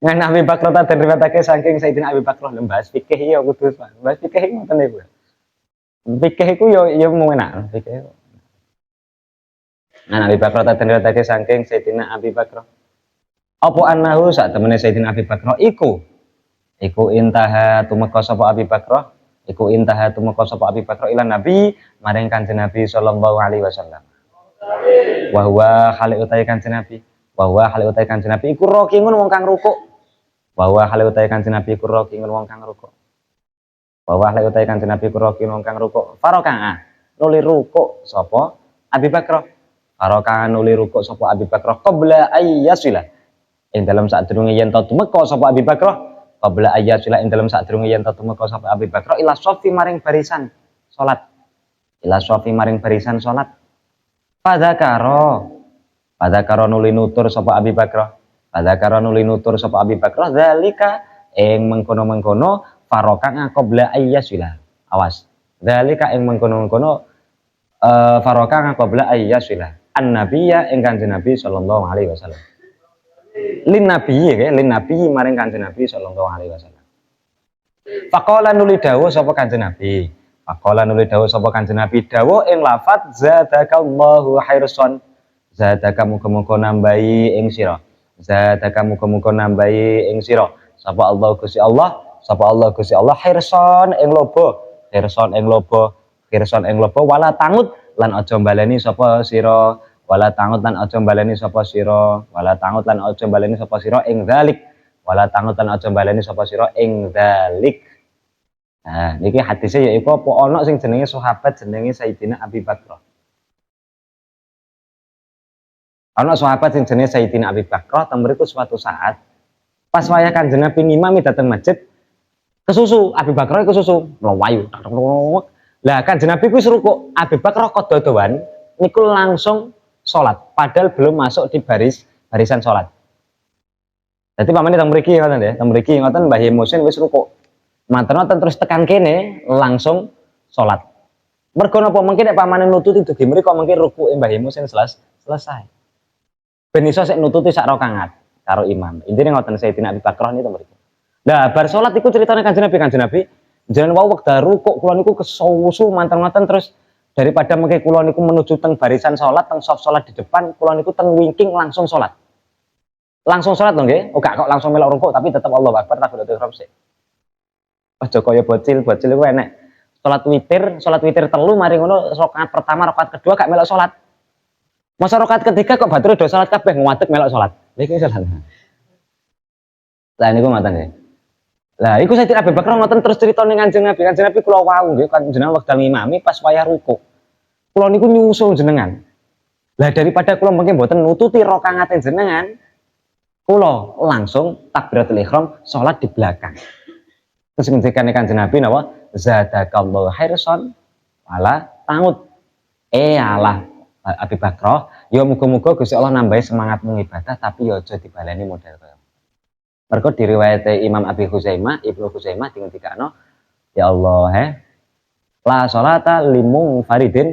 Ngan Abi Bakrah dan riwayatake saking Sayyidina Abi Bakrah lembahas fikih ya kudu bahas fikih ngoten niku. Fikih iku ya mung enak fikih. Ngan Abi Bakrah dan riwayatake saking Sayyidina Abi Bakrah. Apa annahu sak temene Sayyidina Abi Bakrah iku intaha tumeka sapa Abi Bakrah Abi Bakrah ila Nabi maring Kanjeng Nabi sallallahu alaihi wasallam. Wa huwa khali utai Kanjeng Nabi. Iku rokingun wong kang rukuk. Farakaah nuli rukuk sapa Abi Bakrah. Qabla ayyasila. Ing dalam sadurunge yen ta tumeka sapa Abi Bakrah. Ing dalam sadurunge yen ta tumeka sapa Abi Bakrah ila shafi maring barisan salat. Fadzakara Fadzakara nuli nutur sapa Abi Bakrah. Fadzakara nuli nutur sapa Abi Bakrah zalika ing mengkono-mengkono faroka qabla ayyasila. Awas. Zalika ing mengkono-mengkono faroka qabla ayyasila. An-nabiyya ing Kanjeng Nabi sallallahu alaihi wasallam. Lin nabi maring Kanjeng Nabi sallallahu alaihi wasallam. Faqala nuli dawuh sapa Kanjeng Nabi. Faqala nuli dawuh sapa Kanjeng Nabi dawuh ing lafaz zadakallahu khairan. Zadaka muga-muga nambahi ing sira. Zadaka muga-muga nambahi ing sira. Sapa Allah Gusti Allah, sapa Allah Gusti Allah khairan ing loba, khairan ing loba, khairan ing loba wala tangut lan aja mbaleni sapa sira, wala tangut lan aja mbaleni sapa sira, wala tangut lan aja mbaleni sapa sira ing dzalik, wala tangut lan aja mbaleni sapa sira ing dzalik. Nah, niki hadisnya yaiku apa ana sing jenenge sahabat jenenge Sayyidina Abi Bakrah. Ana sahabat sing jenenge Sayyidina Abi Bakrah temeriku suatu saat pas wayah Kanjeng Nabi ngimami dateng masjid kesusu Abi Bakrah kesusu mlayu. Lah Kanjeng Nabi ku ruku, Abi Bakrah kododoan niku langsung salat padahal belum masuk di barisan salat. Dadi pamane teng mriki ngoten ya, teng mriki ngoten Mbah Musin wis ruku. Manten terus tekan kene langsung salat. Mergo napa mungkin nek pamane nututi dugi mriko mungkin rukuke Mbah Musin selesai. Ben iso sik nututi sak rakaat karo imam. Intine ngoten Sayyidina Abi Bakrah niku mriki. Lah bar salat iku critane Kanjeng Nabi jenengan wau wekdal rukuk kula niku kesusu manten-manten terus daripada mengke kula niku menuju teng barisan salat teng saf salat di depan kula niku teng wingking langsung salat. Langsung salat lho nggih, ora kok langsung melok rukuk tapi tetep Allahu Akbar takbiratul ihram sik. Aja kaya bocil iku enek. Salat witir telu mari ngono rakaat pertama rakaat kedua gak melok salat. Masa rakaat ketiga kok batur do salat kabeh ngadeg melok salat. Lha iki salat. Lah niku ngoten nggih. Lah iku Sayyidina Abi Bakrah ngoten terus crita ning Kanjeng Nabi kula wau nggih jenengan wekdal ngimami pas wayah rukuk. Kula niku nyusul jenengan. Lah daripada kula mengke mboten nututi rakaate jenengan, kula langsung takbiratul ihram salat di belakang. Terus ngendikane Kanjeng Nabi napa? Zadakallahu khairan wala tangut. Alah Abi Bakrah, ya muga-muga Gusti Allah nambahi semangatmu ibadah tapi ya aja dibaleni model kaya. Mergo diriwayate Imam Abi Khuzaimah, Ibnu Khuzaimah dingendikano, ya Allah la sholata limung faridin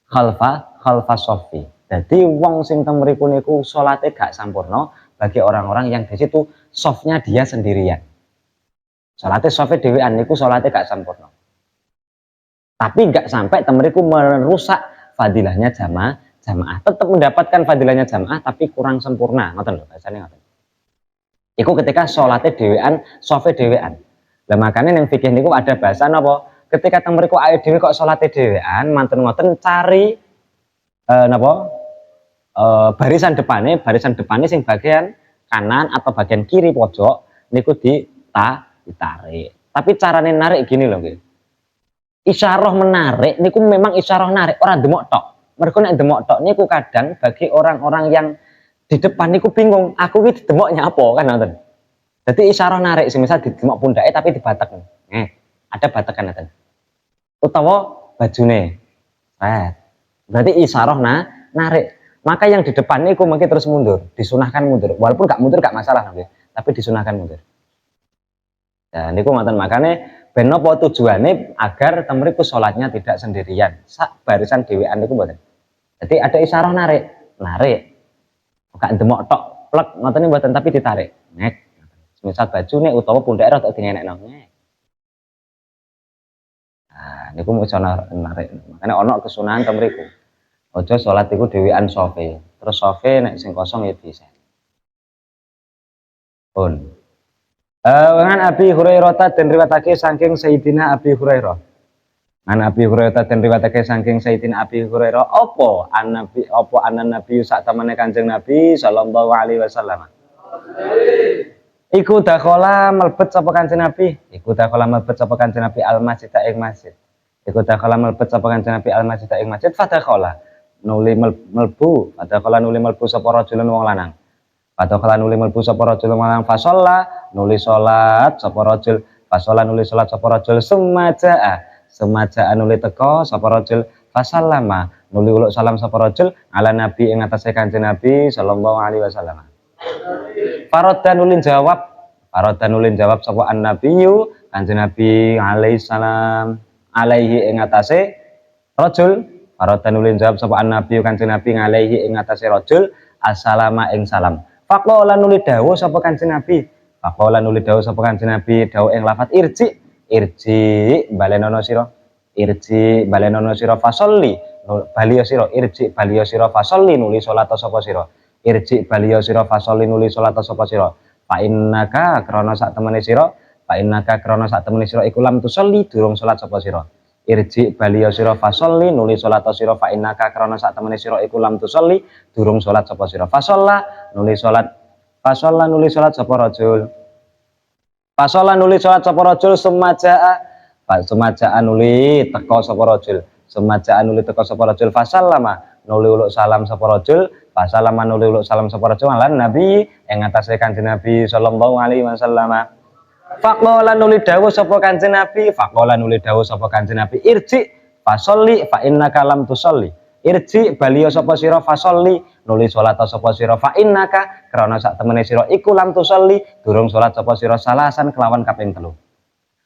khalfa soffi. Jadi wong sing teng mriku niku salate gak sampurna bagi orang-orang yang di situ softnya dia sendirian. Salate softnya dhewean niku salate gak sampurna. Tapi gak sampai teng mriku merusak fadilahnya jamaah. Tetap mendapatkan fadilahnya jamaah tapi kurang sempurna. Ngoten lho bahasane ngoten. Iku ketika salate dhewean, softnya dhewean. Lah makane ning fikih niku ada bahasa napa? Ketika teng mriku awake dhewe kok salate dhewean, mantun ngoten cari barisan depannya sing bagian kanan atau bagian kiri pojok niku ditarik. Tapi carane narik gini loh nggih. Isyarah menarik niku memang isyarah narik, ora demok tok. Mergo nek demok tok niku kadang bagi orang-orang yang di depan niku bingung, aku iki demoknya apa kan ngoten. Dadi isyarah narik, semisal didemok pundake tapi dibatek. Ada batekan ngoten. Utawa bajune. Berarti isyarah narik. Maka yang di depan niku mungkin terus mundur, disunahkan mundur. Walaupun gak mundur gak masalah nggih, tapi disunahkan mundur. Nah niku ngoten makane ben napa tujuane agar temriku salatnya tidak sendirian. Sak barisan dhewean niku mboten. Jadi ada isyarah narik. Gak demok tok, plek ngoten niku mboten tapi ditarik. Nek. Misal bajune utawa pundake rada dingenekno. Nah, niku iso narik. Makane ana kesunahan temriku. Aja salat iku dhewean sofe. Terus sofe nek sing kosong ya bisa. Pun. Dengan Abi Hurairah dan riwayatake saking Sayyidina Abi Hurairah. An Abi Hurairah dan riwayatake saking Sayyidina Abi Hurairah apa anan Nabi sak temene Kanjeng Nabi sallallahu alaihi wasallam. Iku dakhala mlebet sapa Kanjeng Nabi. Al-masjid ing masjid. Iku dakhala mlebet sapa Kanjeng Nabi al-masjid ing masjid fadakhala. Nuli mlebu sapa rajulun wong lanang. Fadakhala nuli mlebu sapa rajulun wong lanang fasalla nuli salat sapa rajul. Fasalla nuli salat sapa rajul semaja nuli teka sapa rajul. Fasallama nuli uluk salam sapa rajul ala nabi ing atase Kanjeng Nabi sallallahu alaihi wasallam. Faraddan nulin jawab sapa an-nabiyyu Kanjeng Nabi alaihi salam alaihi ing atase rajul. Faraddan nulin jawab sapa an-nabiyyu Kanjeng Nabi alaihi ing atase rajul assalama ing salam. Faqala nuli dawuh sapa Kanjeng Nabi. Faqala nuli dawuh sapa Kanjeng Nabi dawuh ing lafat irji balenono sira. Irji balenono sira fasolli baliya sira irji baliya sira fasolli nuli salat sapa sira. Irji baliya sira fasolli nuli salat sapa sira. Fa innaka krana sak temene sira iku lam tusolli durung salat sapa sira. Irji baliya sira fasolli nuli salat sira fa innaka krana sak temene sira iku lam tusolli durung salat sapa sira. Fasolla nuli salat sapa rajul. Fasolla nuli salat sapa rajul sumaja nuli teko sapa rajul. Sumaja nuli teko sapa rajul fasallama nuli uluk salam sapa rajul. Fasallama nuli uluk salam sapa rajul lan Nabi ing atase Kanjeng Nabi sallallahu alaihi wasallam. Faqala nuli dawuh sapa Kanjeng Nabi irji fasolli fa innaka lam tusolli. Irji baliya sapa sira fasolli nuli salat sapa sira fa innaka krana sak temene sira iku lam tusolli durung salat sapa sira salasan kelawan kaping 3.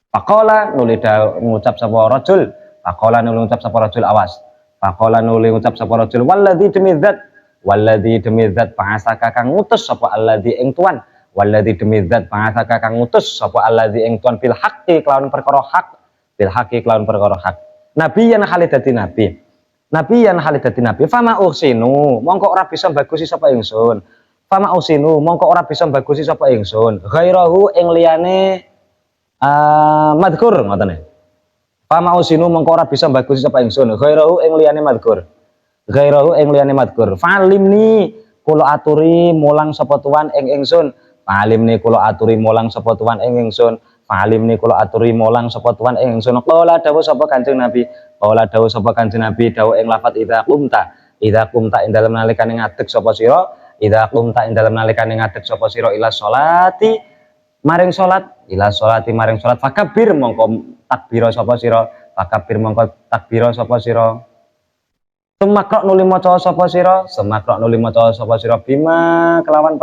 Faqala nuli ngucap sapa rajul awas. Faqala nuli ngucap sapa rajul walladzi demi zat pangasaka kang ngutus sapa alladzi ing tuan. Walladzi demi zat pangasaka kang ngutus sapa alladzi ing tuan bil haqqi kelawan perkara hak. Nabiyan halidati nabi. Fama usinu mongko ora bisa bagusi sapa ingsun. Ghairahu ing liyane madhkur ngoten. Fama usinu mongko ora bisa bagusi sapa ingsun ghairahu ing liyane madhkur. Falimni kula aturi mulang sapa tuan ing ingsun. Qala dawuh sapa Kanjeng Nabi dawuh ing lafat idza qumta ing dalem nalikane ngadeg sapa sira ila sholati maring salat fakabir mongko takbira sapa sira Semakro nuli maca sapa sira bima kelawan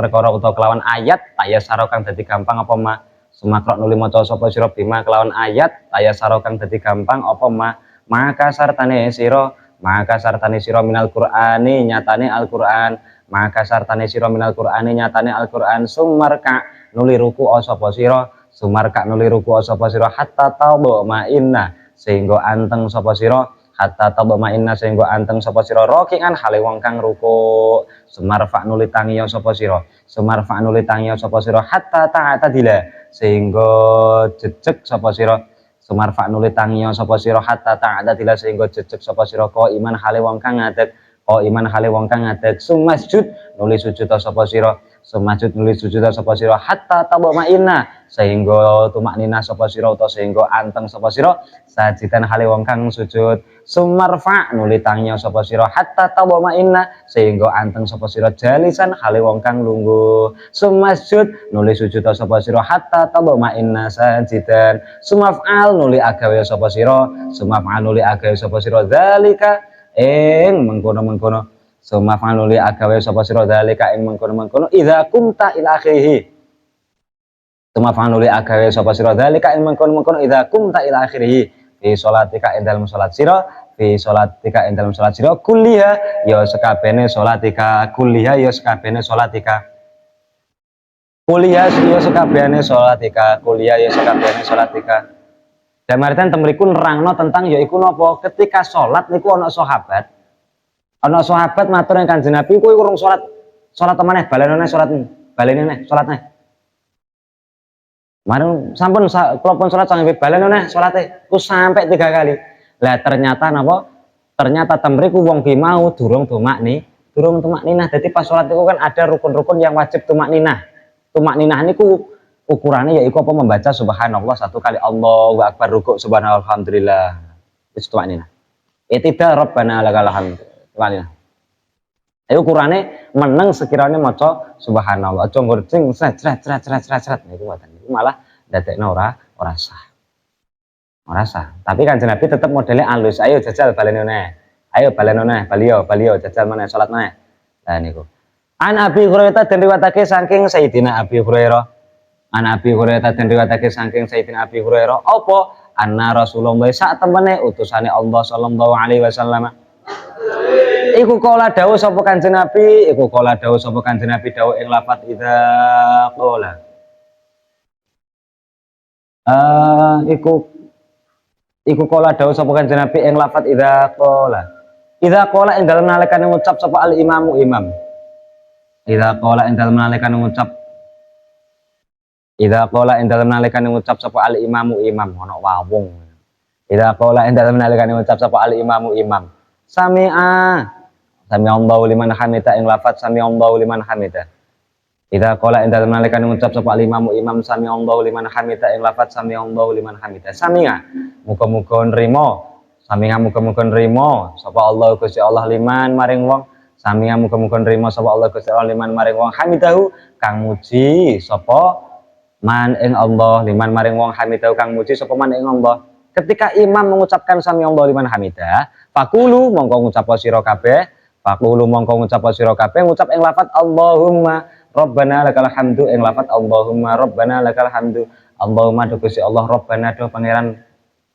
perkara utawa kelawan ayat tayasara kang dadi gampang apa ma. Semakro nuli maca sapa sira bima kelawan ayat tayasara kang dadi gampang apa ma. Maka sartane sira minal Qur'ani nyatane Al-Qur'an. Sumarka nuli ruku sapa sira hatta tauma sehingga anteng sapa sira rokian hale wong kang ruku. Sumarfa nuli tangiya sapa sira hatta ta'tadila sehingga jejeg sapa sira ko iman hale wong kang ngadeg sumasjud nuli sujud sapa sira hatta tabainna sehingga tumaknina sapa sira utawa sehingga anteng sapa sira sajidan hale wong kang sujud. Sumarfa nuli tangiya sapa sira hatta tabainna sehingga anteng sapa sira jalisan hale wong kang lungguh. Sumasjud nuli sujud sapa sira hatta tabainna sajidan. Sumaf'al nuli agawe sapa sira zalika ing mengkono-mengkono. Sumaf'al nuli agawe sapa sira zalika ing mengkono-mengkono idza kumta ila akhirih. Sumaf'al nuli agawe sapa sira zalika ing mengkono-mengkono idza kumta ila akhirih fi sholatika ing dalem salat sira kulliha ya sekabehane sholatika Damarten temriku nerangno tentang yaiku napa ketika salat niku ana sahabat matur ing Kanjeng Nabi kowe urung salat meneh balene salat Marung sampun kula pun salat sampe balen neh salate ku sampai 3 kali. Lah ternyata napa? Ternyata temriku wong ki mau durung tumakninah. Dadi pas salat iku kan ada rukun-rukun yang wajib tumakninah. Tumakninah niku ukurannya yaiku apa membaca subhanallah 1 kali, Allahu akbar, rukuk subhanallah, alhamdulillah. Wis tumakninah. Itidal rabbana lakal hamd. Tumakninah. Ayo ukurane meneng sekiranya maca subhanallah. Aja ngurcing sret niku ngoten. Malah dadekno ora sah. merasa. Tapi Kanjeng Nabi tetap modelnya alus. Ayo jajal balen neh. Ayo balen neh, balio jajal meneh salat meneh. Lah niku. An Abi Hurairah den riwayatake saking Sayyidina Abi Hurairah. An Abi Hurairah den riwayatake saking Sayyidina Abi Hurairah apa anna Rasulullah sak temene utusane Allah sallallahu alaihi wasallam. Iku kala dawuh sapa Kanjeng Nabi, iku kala dawuh sapa Kanjeng Nabi dawuh ing lafaz idza qala. Iku kala dawuh sapa Kanjeng Nabi ing lafaz idza qala. Idza qala ing dalem nalikane ngucap sapa al imamu imam. Idza qala ing dalem nalikane ngucap Idza qala ing dalem nalikane ngucap sapa al imamu imam ana wawung. Idza qala ing dalem nalikane ngucap sapa al imamu imam. Sami Allahu liman hamida ing lafaz sami Allahu liman hamida. Idza qala ing dalem nalikane ngucap sapa al imamu imam sami Allahu liman hamida ing lafaz sami Allahu liman hamida. Sami'a muga-muga nrimo. Sami'a muga-muga nrimo sapa Allah Gusti Allah liman maring wong. Sami'a muga-muga nrimo sapa Allah Gusti Allah liman maring wong hamidahu kang muji sapa man ing Allah liman maring wong hamidahu kang muji sapa man ing Allah. Ketika imam mengucapkan sami Allah liman hamidah, fakulu mongko ngucap sira kabeh, fakulu mongko ngucap sira kabeh ngucap ing lafaz Allahumma Rabbana lakal hamdu ing lafaz Allahumma Rabbana lakal hamdu. Allahumma do Gusti Allah Rabbana do pangeran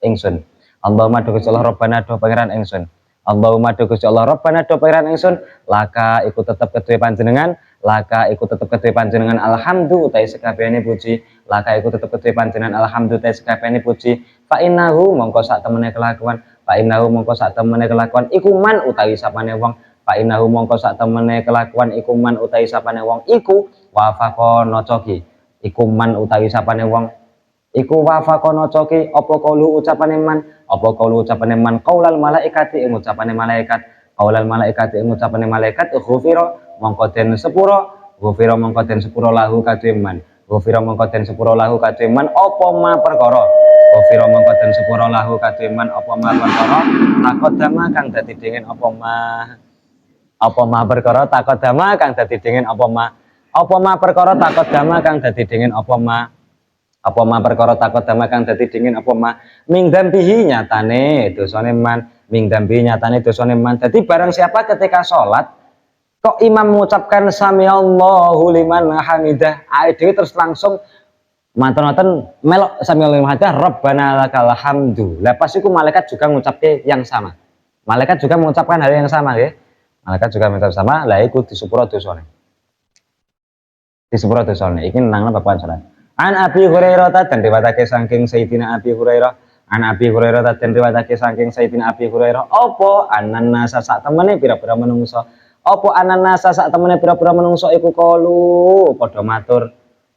ingsun. Allahumma do Gusti Allah Rabbana do pangeran ingsun. Allahumma do Gusti Allah Rabbana do pangeran ingsun. Laka iku tetep kedue panjenengan, laka iku tetep kedue panjenengan alhamdu utahe sekabehane puji. Laka iku tetep kedue panjenengan alhamdu utahe sekabehane puji. Fa innahu mongko sak temene kelakuan, fa innahu mongko sak temene kelakuan iku man utawi sapane wong. Fa innahu mongko sak temene kelakuan iku man utawi sapane wong iku wafaqa coki. Iku man utawi sapane wong iku wafaqa coki apa kaulu ucapane man, apa kaulu ucapane man qaulal malaikati ing ucapane malaikat, qaulal malaikati ing ucapane malaikat ghufira mongko den sepura, ghufira mongko den sepura lahu kadhe man. Ghufira mongko den sepura lahu kadhe man apa ma perkara. Ghufira mongko den sepura lahu kadhe man apa ma perkara takodama kang dadi dingin apa ma perkara takodama kang dadi dingin apa ma perkara takodama kang dadi dingin apa ma perkara takodama kang dadi dingin apa ma mingdambihi nyatane dosane man mingdambihi nyatane dosane man. Dadi barang siapa ketika sholat kok imam mengucapkan sami Allahu liman hamidah dhewe terus langsung manten-manten melok sami Allahu liman hamidah Rabbana lakal hamdu. Lah pas iku malaikat juga ngucapke yang sama. Malaikat juga mengucapkan hal yang sama nggih. Malaikat juga mengucap sama, lah iku disepuro dosane. Disepuro dosane. Iki nang babagan salat. An Abi Hurairah dan riwayatake saking Sayyidina Abi Hurairah. An Abi Hurairah dan riwayatake saking Sayyidina Abi Hurairah. Apa ananasa sak temene pira-pira menungso. Apa ananasa sak temene pira-pira menungso iku kalu padha matur.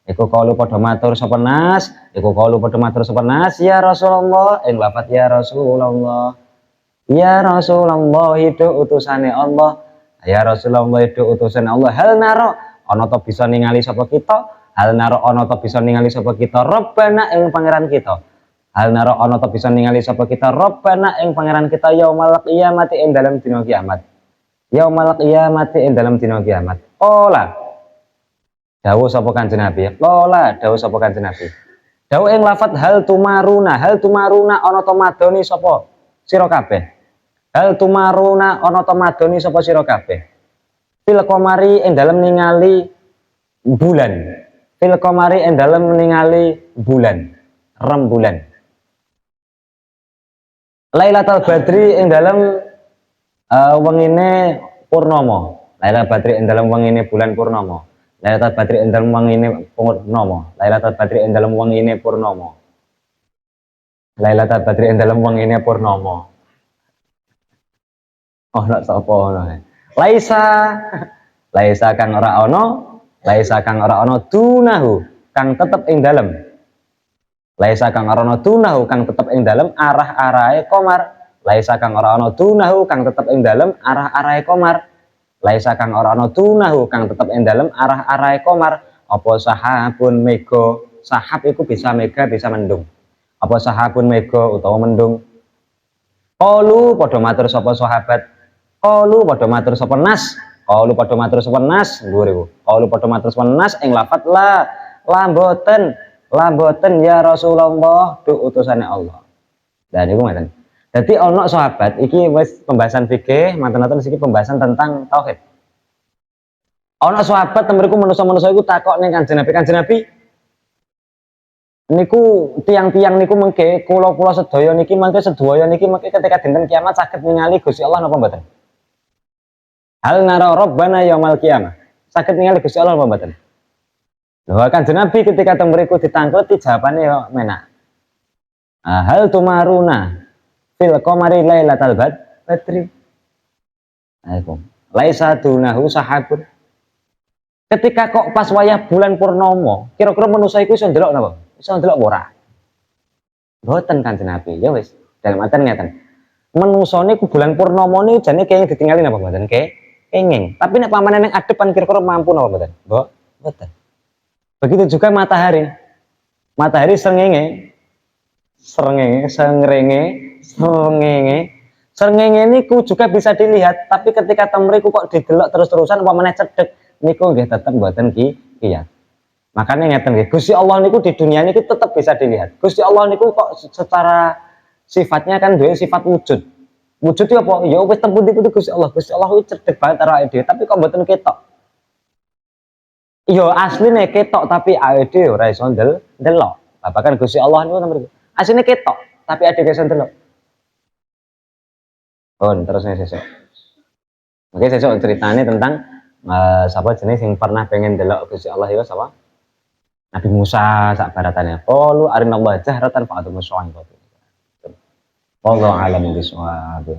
Iku kalu padha matur sapa nas. Iku kalu padha matur sapa nas ya Rasulullah ing lafaz ya Rasulullah. Ya Rasulullah itu utusane Allah. Ya Rasulullah itu utusane Allah. Hal naro ana to bisa ningali sapa kita? Hal naro ana to bisa ningali sapa kita? Rabbana ing pangeran kita. Hal naro ana to bisa ningali sapa kita? Rabbana ing pangeran kita yaumal qiyamati ing dalam dina kiamat. Yaumal qiyamati ing dalam dina kiamat. Ola. Dawuh sapa Kanjeng Nabi? Ola dawuh sapa Kanjeng Nabi? Dawuh ing lafaz hal tumaruna ana to madoni sapa sira kabeh. Hal tumaruna ana to madoni sapa sira kabeh. Fil qamari ing dalem ningali bulan. Fil qamari ing dalem ningali bulan. Rembulan. Lailatul Badri ing dalem wengine purnama. Lailatul Badri ing dalem wengine bulan purnama. Lailatul Badri ing dalem wengine purnama. Lailatul Badri ing dalem wengine purnama. Lailatul Badri ing dalem wengine purnama. Oh, nak sapa ngono. Laisa kang ora ana dunahu kang tetep ing dalem. Laisa kang ora ana dunahu kang tetep ing dalem arah-arahe qamar. Laisa kang ora ana dunahu kang tetep ing dalem arah-arahe qamar. Laisa kang ora ana dunahu kang tetep ing dalem arah-arahe qamar. Apa sahabun mega? Sahab iku bisa mega bisa mendung. Apa sahabun mega utawa mendung? Qalu padha matur sapa sahabat. Qalu padha matur sapa nas. Qalu padha matur sapa nas. Dhuwur. Qalu padha matur sapa nas ing lafaz la mboten ya Rasulullah du utusane Allah. Dan iku ngoten. Dadi ana sahabat iki wis pembahasan fikih, manten-manten iki pembahasan tentang tauhid. Ana sahabat temeriku manusa-manusa iku takok ning Kanjeng Nabi. Kanjeng Nabi niku tiang-tiang niku mengke kula-kula sedaya niki mangke sedaya niki mangke ketika dinten kiamat saged ningali Gusti Allah napa mboten? Hal nara rabbana yaumal qiyamah. Saged ningali Gusti Allah napa mboten? Lho Kanjeng Nabi ketika temeriku ditangkleti jawabane yo menak. Hal tumaruna fil qamari lailatal badri. Ayo. Laisa dunahu sahabun. Ketika kok pas wayah bulan purnomo, kira-kira manusia iku iso ndelok napa? Iso ndelok ora? Mboten Kanjeng Nabi. Ya wis, dalam artian ngeten. Manusa niku bulan purnomo niku jane kenging ditinggali napa mboten? Kenging. Tapi nek pamane ning adepan kira-kira mampu napa mboten? Mboten. Begitu juga matahari. Matahari srengenge niku juga bisa dilihat, tapi ketika temriku kok didelok terus-terusan apa meneh cedhek niku nggih tetep mboten kiyat. Makanya ngeten nggih, Gusti Allah niku di dunia niku tetep bisa dilihat. Gusti Allah niku kok secara sifatnya kan duwe sifat wujud. Wujud itu apa? Ya wis temputi-temputi Gusti Allah. Gusti Allah kuwi cedhek banget karo awake dhewe, tapi kok mboten ketok. Yo asline ketok tapi awake dhewe ora iso ndelok. Bahkan Gusti Allah niku nomor asline ketok tapi awake dhewe iso ndelok. Terusnya sesuk. Oke, sesuk ceritanya tentang sapa jenis yang pernah pengen delok Gusti Allah itu sapa? Nabi Musa sak baratane. Qalu arinallaha jahratan fa'atumus syaitan. Wallahu a'lam bishawab.